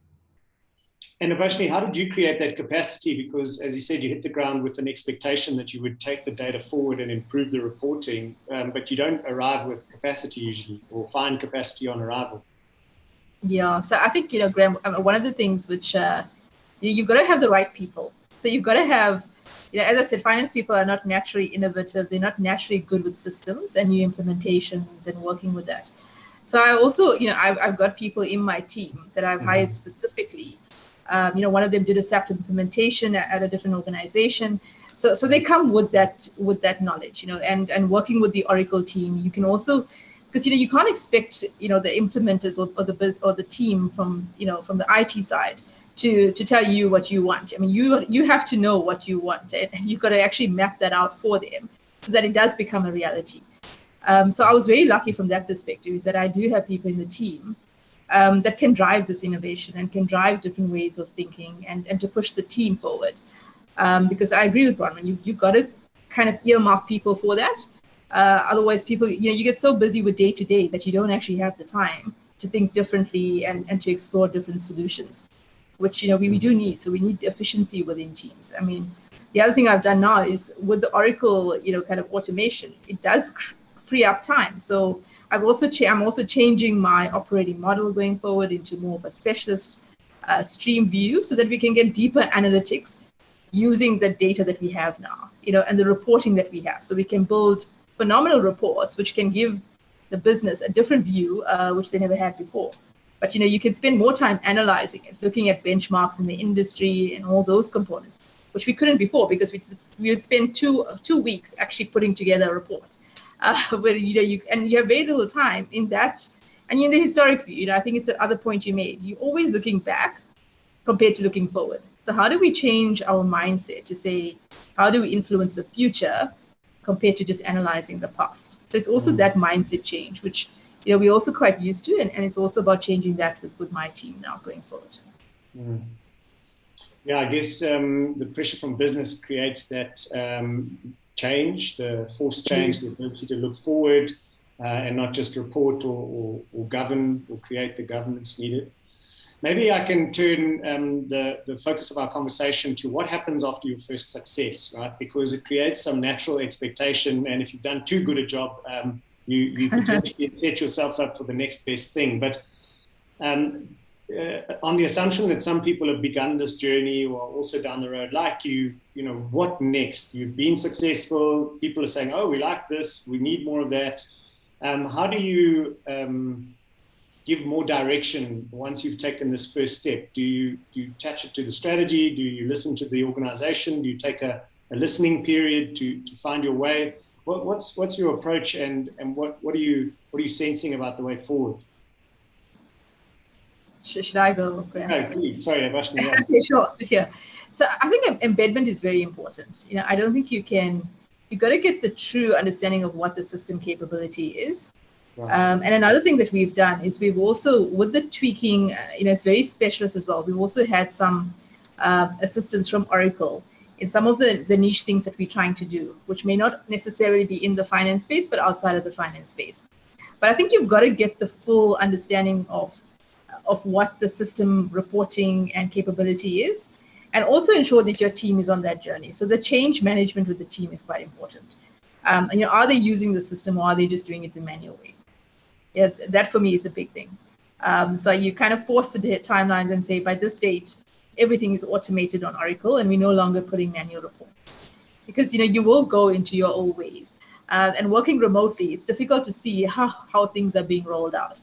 And Avashnee, how did you create that capacity? Because as you said, you hit the ground with an expectation that you would take the data forward and improve the reporting, but you don't arrive with capacity usually, or find capacity on arrival. Yeah, so I think, Graham, one of the things which you've got to have the right people. So you've got to have, as I said, finance people are not naturally innovative. They're not naturally good with systems and new implementations and working with that. So I also, I've got people in my team that I've hired specifically. One of them did a SAP implementation at a different organization. So they come with that knowledge, and working with the Oracle team. You can also, because you can't expect the implementers or the team from the IT side to tell you what you want. I mean, you have to know what you want, and you've got to actually map that out for them so that it does become a reality. So I was very lucky from that perspective, is that I do have people in the team that can drive this innovation and can drive different ways of thinking and to push the team forward. Because I agree with Bronwyn, you've got to kind of earmark people for that. Otherwise, people, you get so busy with day to day that you don't actually have the time to think differently and to explore different solutions, which we do need. So we need efficiency within teams. I mean, the other thing I've done now is with the Oracle, kind of automation, it does free up time. So I'm also changing my operating model going forward into more of a specialist stream view, so that we can get deeper analytics using the data that we have now, and the reporting that we have. So we can build phenomenal reports which can give the business a different view, which they never had before. But you can spend more time analyzing it, looking at benchmarks in the industry and all those components, which we couldn't before, because we would spend two weeks actually putting together a report. Where you have very little time in that, and in the historic view, I think it's the other point you made. You're always looking back compared to looking forward. So how do we change our mindset to say, how do we influence the future compared to just analyzing the past? So it's also that mindset change, which we're also quite used to, and it's also about changing that with my team now going forward. Yeah, I guess the pressure from business creates that change, the forced change, the ability to look forward and not just report or govern or create the governance needed. Maybe I can turn the focus of our conversation to what happens after your first success, right? Because it creates some natural expectation, and if you've done too good a job, you potentially set yourself up for the next best thing. But on the assumption that some people have begun this journey or also down the road like you know, what next? You've been successful. People are saying, oh, we like this. We need more of that. How do you give more direction once you've taken this first step? Do you attach it to the strategy? Do you listen to the organization? Do you take a listening period to find your way? What's your approach, and what are you sensing about the way forward? Should I go, Graham? No, please. Sorry, Avashnee. Yeah. Okay, sure. Yeah. So I think embedment is very important. You know, I don't think you've got to get the true understanding of what the system capability is. Right. And another thing that we've done is we've also, with the tweaking, you know, it's very specialist as well. We've also had some assistance from Oracle in some of the niche things that we're trying to do, which may not necessarily be in the finance space, but outside of the finance space. But I think you've got to get the full understanding of what the system reporting and capability is, and also ensure that your team is on that journey. So the change management with the team is quite important. And, you know, are they using the system, or are they just doing it the manual way? Yeah, that for me is a big thing. So you kind of force the timelines and say, by this date, everything is automated on Oracle, and we're no longer putting manual reports, because, you know, you will go into your old ways. And working remotely, it's difficult to see how things are being rolled out.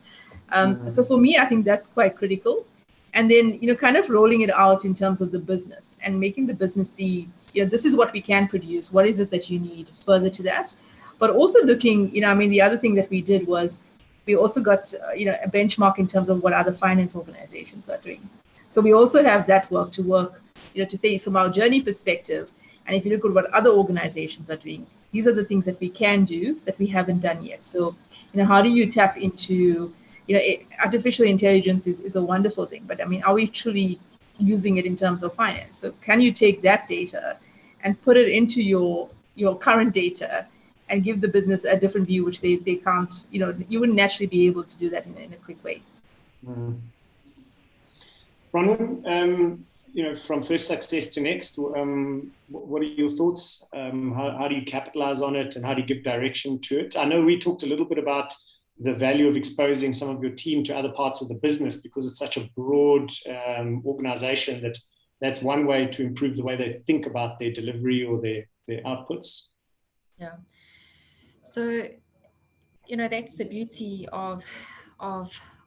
So for me, I think that's quite critical. And then, you know, kind of rolling it out in terms of the business and making the business see, you know, this is what we can produce. What is it that you need further to that? But also looking, you know, I mean, the other thing that we did was we also got, you know, a benchmark in terms of what other finance organizations are doing. So we also have that work, you know, to say from our journey perspective. And if you look at what other organizations are doing, these are the things that we can do that we haven't done yet. So, you know, how do you tap into, you know, artificial intelligence is a wonderful thing, but I mean, are we truly using it in terms of finance? So can you take that data and put it into your current data and give the business a different view, which they can't, you know, you wouldn't naturally be able to do that in a quick way. Bronwyn, you know, from first success to next, what are your thoughts? How do you capitalize on it, and how do you give direction to it? I know we talked a little bit about the value of exposing some of your team to other parts of the business, because it's such a broad organization that's one way to improve the way they think about their delivery or their outputs. Yeah. So, you know, that's the beauty of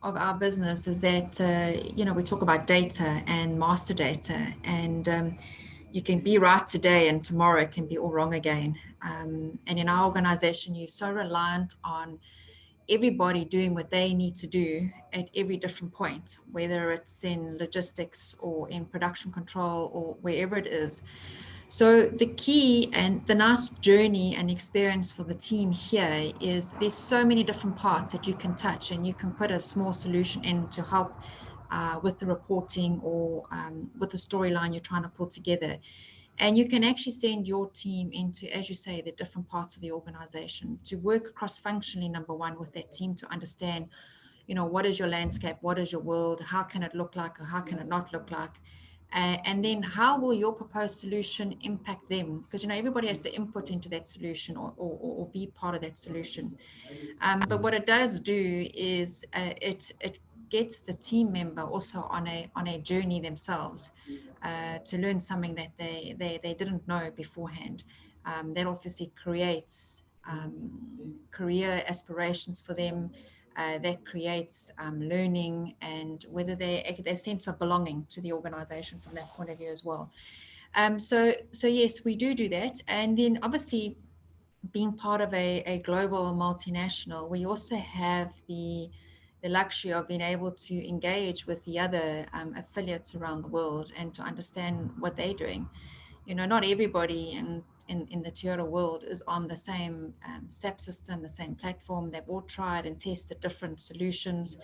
our business, is that, you know, we talk about data and master data, and you can be right today and tomorrow it can be all wrong again. And in our organization, you're so reliant on everybody doing what they need to do at every different point, whether it's in logistics or in production control or wherever it is. So the key and the nice journey and experience for the team here is there's so many different parts that you can touch, and you can put a small solution in to help with the reporting or with the storyline you're trying to pull together. And you can actually send your team into, as you say, the different parts of the organization to work cross-functionally, number one, with that team to understand, you know, what is your landscape, what is your world, how can it look like or how can it not look like? And then how will your proposed solution impact them? Because, you know, everybody has to input into that solution or be part of that solution. But what it does do is it gets the team member also on a journey themselves to learn something that they didn't know beforehand. That obviously creates career aspirations for them. That creates learning, and whether their sense of belonging to the organization from that point of view as well. So yes, we do that. And then obviously being part of a global multinational, we also have the luxury of being able to engage with the other affiliates around the world and to understand what they're doing. You know, not everybody in the Toyota world is on the same SAP system, the same platform. They've all tried and tested different solutions.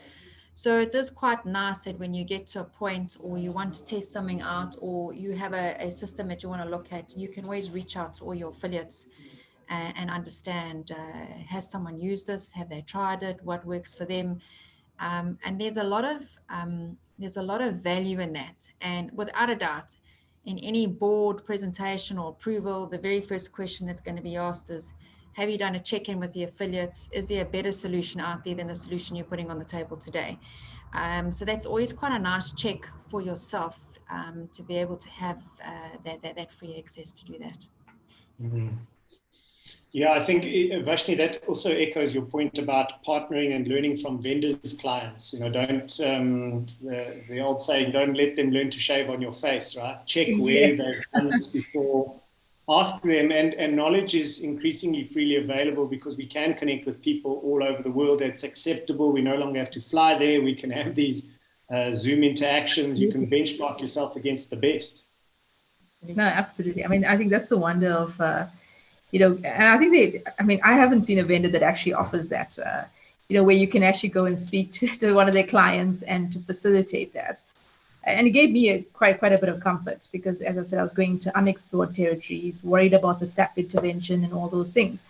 So it is quite nice that when you get to a point or you want to test something out or you have a system that you want to look at, you can always reach out to all your affiliates and understand, has someone used this? Have they tried it? What works for them? And there's a lot of value in that. And without a doubt, in any board presentation or approval, the very first question that's going to be asked is, have you done a check-in with the affiliates? Is there a better solution out there than the solution you're putting on the table today? So that's always quite a nice check for yourself to be able to have that free access to do that. Mm-hmm. Yeah, I think, Avashnee, that also echoes your point about partnering and learning from vendors' clients. You know, don't, the old saying, don't let them learn to shave on your face, right? Check where they've done this before. Ask them, and knowledge is increasingly freely available because we can connect with people all over the world. It's acceptable. We no longer have to fly there. We can have these Zoom interactions. You can benchmark yourself against the best. No, absolutely. I mean, I think that's the wonder of, and I think I haven't seen a vendor that actually offers that, where you can actually go and speak to one of their clients and to facilitate that. And it gave me quite a bit of comfort because, as I said, I was going to unexplored territories, worried about the SAP intervention and all those things.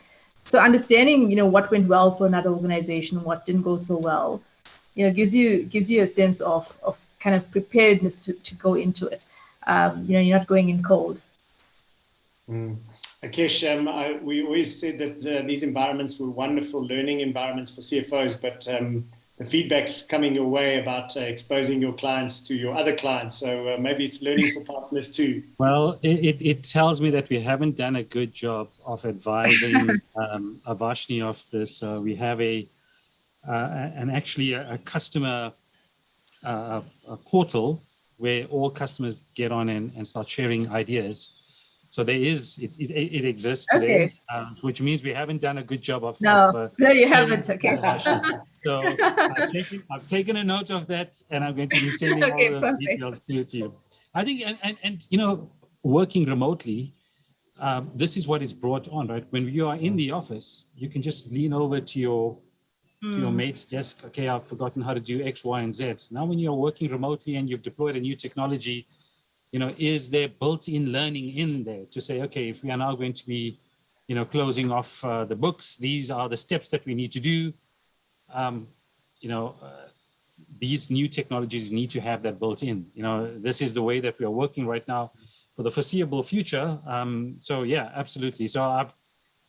So understanding, what went well for another organization, what didn't go so well, gives you a sense of kind of preparedness to go into it. You're not going in cold. Akesh, we always said that these environments were wonderful learning environments for CFOs, but the feedback's coming your way about exposing your clients to your other clients. So maybe it's learning for partners too. Well, it tells me that we haven't done a good job of advising Avashnee of this. We have a customer a portal where all customers get on and start sharing ideas. So it exists today, which means we haven't done a good job of. No, you haven't. Okay. So I've taken a note of that, and I'm going to be sending all the details to you. I think, and working remotely, this is what is brought on, right? When you are in the office, you can just lean over to your mate's desk. Okay, I've forgotten how to do X, Y, and Z. Now, when you're working remotely and you've deployed a new technology, is there built-in learning in there to say, okay, if we are now going to be, closing off the books, these are the steps that we need to do. These new technologies need to have that built in. This is the way that we are working right now for the foreseeable future. So yeah, absolutely. So I've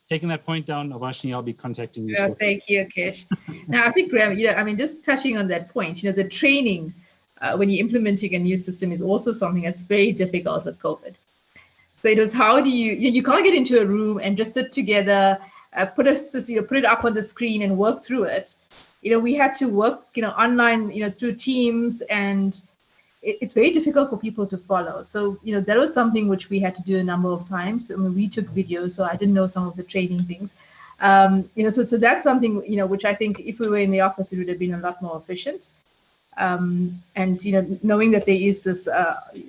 taken that point down, Avashnee. I'll be contacting you. Yeah, thank you, Akesh. Now, I think, Graham, just touching on that point, the training when you're implementing a new system is also something that's very difficult with COVID. So it was, how do you can't get into a room and just sit together, put it up on the screen and work through it. We had to work, online, through Teams, and it's very difficult for people to follow. So, that was something which we had to do a number of times. I mean, we took videos, so I didn't know some of the training things. So that's something, which I think if we were in the office, it would have been a lot more efficient. And knowing that there is this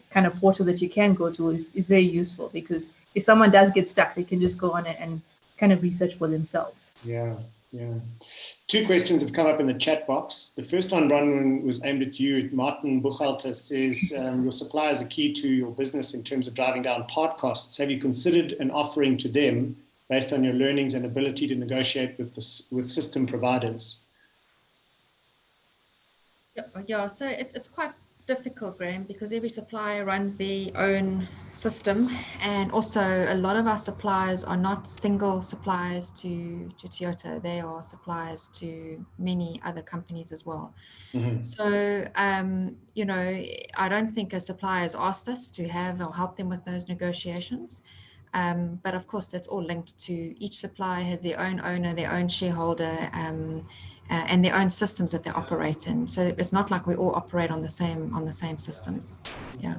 kind of portal that you can go to is very useful, because if someone does get stuck, they can just go on and kind of research for themselves. Yeah. Two questions have come up in the chat box. The first one, Bronwyn, was aimed at you. Martin Buchalter says, your suppliers are key to your business in terms of driving down part costs. Have you considered an offering to them based on your learnings and ability to negotiate with system providers? Yeah, so it's quite difficult, Graham, because every supplier runs their own system, and also a lot of our suppliers are not single suppliers to Toyota. They are suppliers to many other companies as well. Mm-hmm. So, I don't think a supplier has asked us to have or help them with those negotiations. But of course, that's all linked to each supplier has their own owner, their own shareholder, and their own systems that they operate in. So it's not like we all operate on the same systems. Yeah.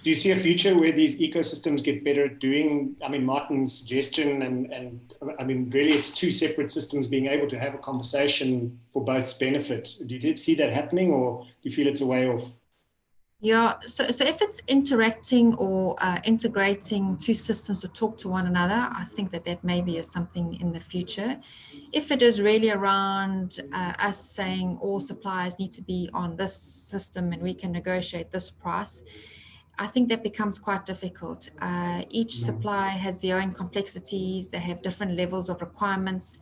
Do you see a future where these ecosystems get better at doing, Martin's suggestion, and really it's two separate systems being able to have a conversation for both's benefit? Do you see that happening, or do you feel it's a way off? Yeah, so if it's interacting or integrating two systems to talk to one another, I think that maybe is something in the future. If it is really around us saying all suppliers need to be on this system and we can negotiate this price, I think that becomes quite difficult. Each supplier has their own complexities, they have different levels of requirements.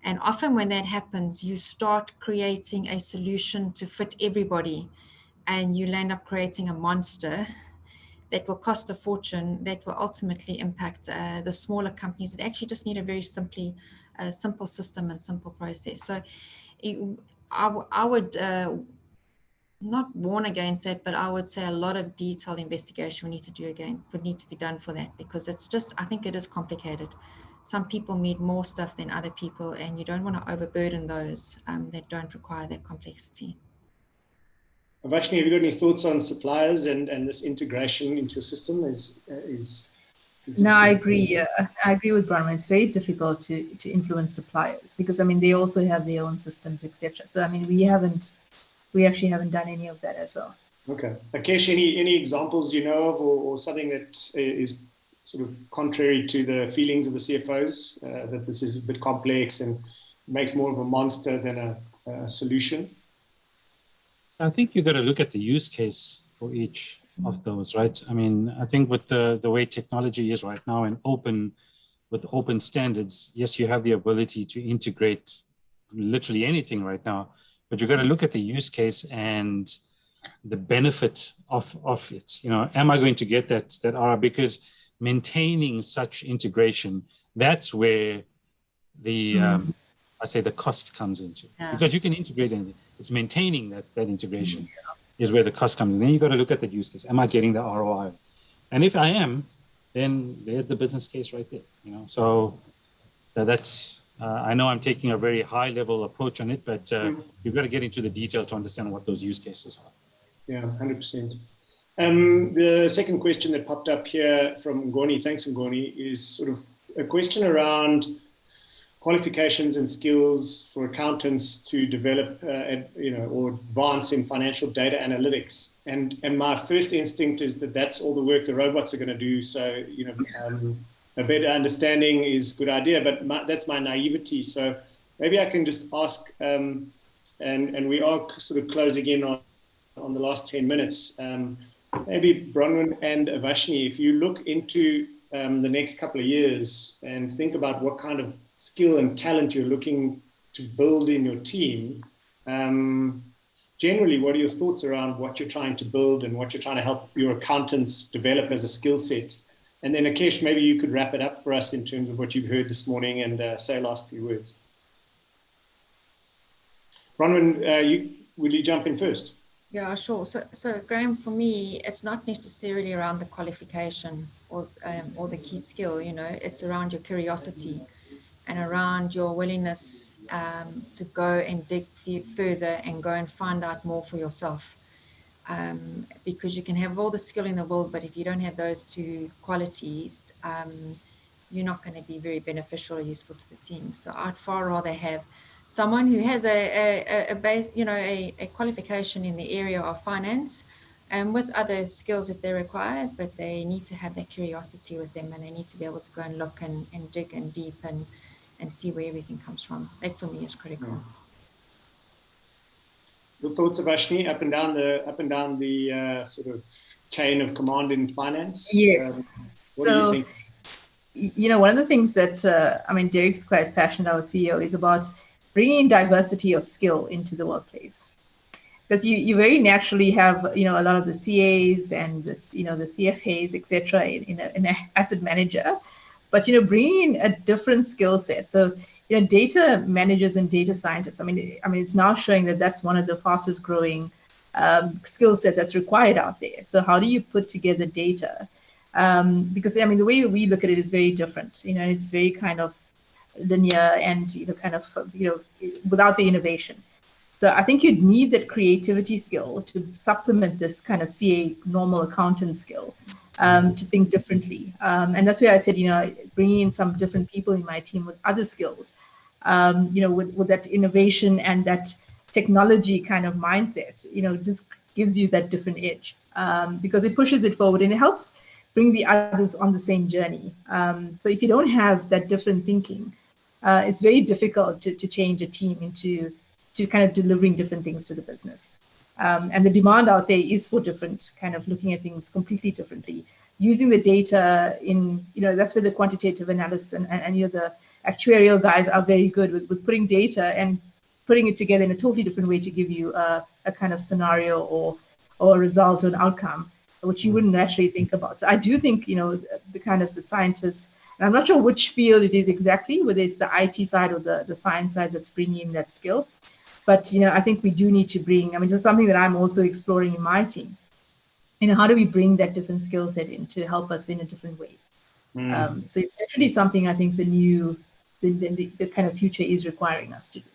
And often when that happens, you start creating a solution to fit everybody, and you'll end up creating a monster that will cost a fortune, that will ultimately impact the smaller companies that actually just need a very simple system and simple process. So I would not warn against that, but I would say a lot of detailed investigation would need to be done for that, because it's just, I think it is complicated. Some people need more stuff than other people, and you don't want to overburden those that don't require that complexity. Avashnee, have you got any thoughts on suppliers and this integration into a system? No, I agree. I agree with Bronwyn. It's very difficult to influence suppliers because, I mean, they also have their own systems, etc. So, I mean, we actually haven't done any of that as well. Okay. Akesh, any examples you know of, or something that is sort of contrary to the feelings of the CFOs, that this is a bit complex and makes more of a monster than a solution? I think you've got to look at the use case for each of those, right? I mean, I think with the way technology is right now and with open standards, yes, you have the ability to integrate literally anything right now, but you've got to look at the use case and the benefit of it. You know, am I going to get that ROI? Because maintaining such integration, that's where the I say the cost comes into. Yeah. Because you can integrate anything. It's maintaining that integration is where the cost comes in. Then you've got to look at the use case. Am I getting the ROI? And if I am, then there's the business case right there. You know, so that's. I know I'm taking a very high level approach on it, but you've got to get into the detail to understand what those use cases are. Yeah, 100%. The second question that popped up here from Ngoni, thanks Ngoni, is sort of a question around qualifications and skills for accountants to develop, or advance in financial data analytics. And my first instinct is that that's all the work the robots are going to do. So, a better understanding is a good idea, but that's my naivety. So maybe I can just ask, and we are sort of closing in on the last 10 minutes. Maybe Bronwyn and Avashnee, if you look into the next couple of years and think about what kind of skill and talent you're looking to build in your team, generally, what are your thoughts around what you're trying to build and what you're trying to help your accountants develop as a skill set? And then Akesh, maybe you could wrap it up for us in terms of what you've heard this morning and say last few words. Bronwyn, will you jump in first? Yeah, sure. So Graham, for me, it's not necessarily around the qualification or the key skill. It's around your curiosity and around your willingness to go and dig further and go and find out more for yourself. Because you can have all the skill in the world, but if you don't have those two qualities, you're not going to be very beneficial or useful to the team. So I'd far rather have someone who has a base, a qualification in the area of finance, and with other skills if they're required, but they need to have that curiosity with them, and they need to be able to go and look and dig and deep and see where everything comes from. That for me is critical. Your thoughts, Avashnee, up and down the sort of chain of command in finance? Yes. What do you think? One of the things that, Derek's quite passionate, our CEO, is about bringing in diversity of skill into the workplace. Because you very naturally have, a lot of the CAs and the CFAs, etc. in an asset manager, but, bringing in a different skill set. So, data managers and data scientists, it's now showing that that's one of the fastest growing skill set that's required out there. So how do you put together data? Because, the way we look at it is very different, it's very kind of linear and, without the innovation. So I think you'd need that creativity skill to supplement this kind of CA normal accountant skill. To think differently. And that's where I said, bringing in some different people in my team with other skills, with that innovation and that technology kind of mindset, just gives you that different edge, because it pushes it forward and it helps bring the others on the same journey. So if you don't have that different thinking, it's very difficult to change a team into kind of delivering different things to the business. And the demand out there is for different kind of looking at things completely differently, using the data in, that's where the quantitative analysis and the actuarial guys are very good with putting data and putting it together in a totally different way to give you a kind of scenario or a result or an outcome, which you wouldn't actually think about. So I do think, the kind of the scientists, and I'm not sure which field it is exactly, whether it's the IT side or the science side that's bringing in that skill. But, I think we do need to bring, just something that I'm also exploring in my team. How do we bring that different skill set in to help us in a different way? So it's definitely something I think the kind of future is requiring us to do.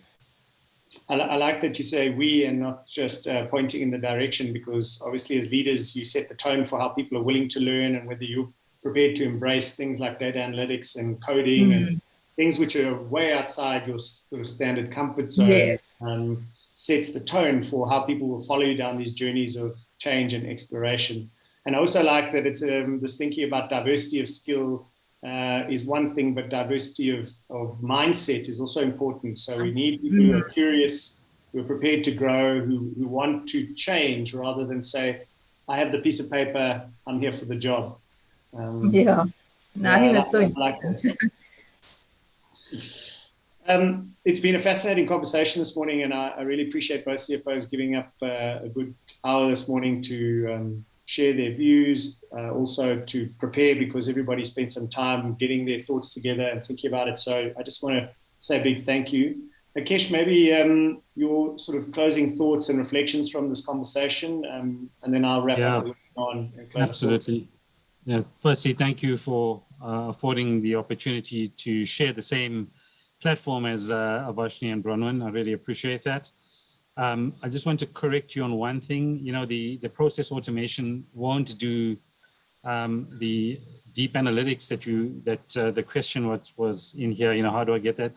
I like that you say we and not just pointing in the direction, because obviously as leaders, you set the tone for how people are willing to learn and whether you're prepared to embrace things like data analytics and coding and things which are way outside your sort of standard comfort zone. Yes. Sets the tone for how people will follow you down these journeys of change and exploration. And I also like that it's this thinking about diversity of skill is one thing, but diversity of mindset is also important. So we need people who are curious, who are prepared to grow, who want to change, rather than say, I have the piece of paper, I'm here for the job. I think that's so important. It's been a fascinating conversation this morning, and I really appreciate both CFOs giving up a good hour this morning to share their views, also to prepare, because everybody spent some time getting their thoughts together and thinking about it. So I just want to say a big thank you. Akesh, maybe your sort of closing thoughts and reflections from this conversation, and then I'll wrap up on and close. Absolutely. Yeah. Firstly, thank you for affording the opportunity to share the same platform as Avashnee and Bronwyn. I really appreciate that. I just want to correct you on one thing. The process automation won't do the deep analytics that the question was in here. How do I get that?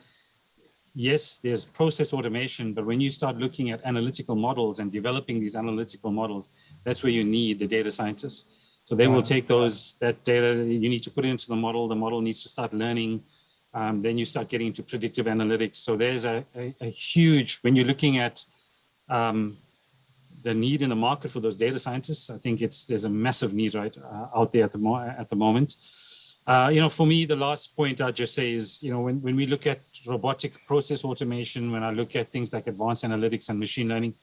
Yes, there's process automation, but when you start looking at analytical models and developing these analytical models, that's where you need the data scientists. So they will take that data, you need to put it into the model needs to start learning. Then you start getting into predictive analytics. So there's a huge, when you're looking at the need in the market for those data scientists, I think there's a massive need out there at the moment. For me, the last point I'd just say is, when we look at robotic process automation, when I look at things like advanced analytics and machine learning,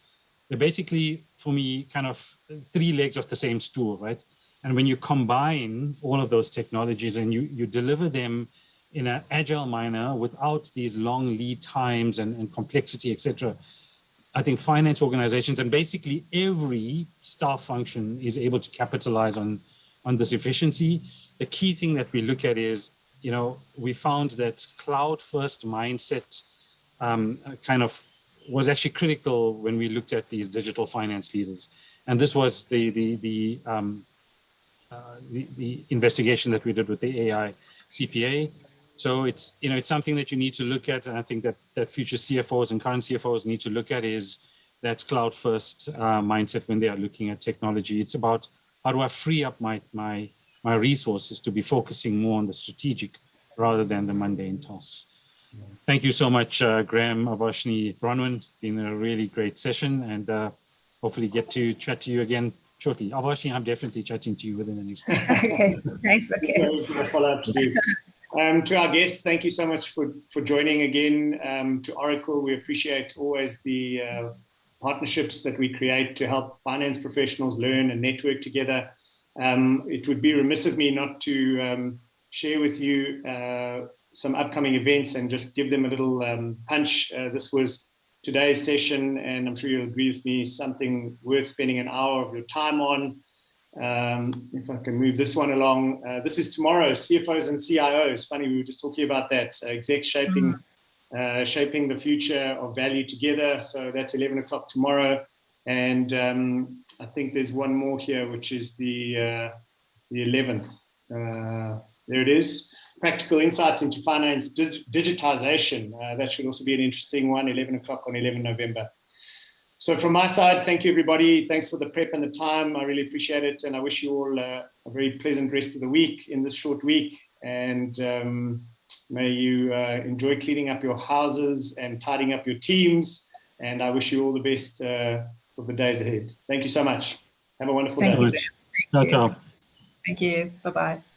they're basically, for me, kind of three legs of the same stool, right? And when you combine all of those technologies and you deliver them in an agile manner without these long lead times and complexity, etc., I think finance organizations and basically every staff function is able to capitalize on this efficiency. The key thing that we look at is, we found that cloud-first mindset kind of was actually critical when we looked at these digital finance leaders. And this was the investigation that we did with the AI CPA. So it's something that you need to look at, and I think that future CFOs and current CFOs need to look at is that cloud first mindset when they are looking at technology. It's about how do I free up my resources to be focusing more on the strategic rather than the mundane tasks. Thank you so much, Graham, Avashnee, Bronwyn. Been a really great session, and hopefully get to chat to you again shortly. Avashnee, I'm definitely chatting to you within the next. Okay, thanks. Okay. Follow up to do. To our guests, thank you so much for joining again. To Oracle, we appreciate always the partnerships that we create to help finance professionals learn and network together. It would be remiss of me not to share with you some upcoming events and just give them a little punch. This was today's session, and I'm sure you'll agree with me, something worth spending an hour of your time on. If I can move this one along. This is tomorrow, CFOs and CIOs. Funny, we were just talking about that. Execs shaping the future of value together. So that's 11 o'clock tomorrow. And I think there's one more here, which is the 11th. There it is. Practical insights into finance digitization. That should also be an interesting one, 11 o'clock on 11 November. So from my side, thank you, everybody. Thanks for the prep and the time. I really appreciate it. And I wish you all a very pleasant rest of the week in this short week. And may you enjoy cleaning up your houses and tidying up your teams. And I wish you all the best for the days ahead. Thank you so much. Have a wonderful day. Thank you. Ciao, ciao. Thank you. Bye-bye.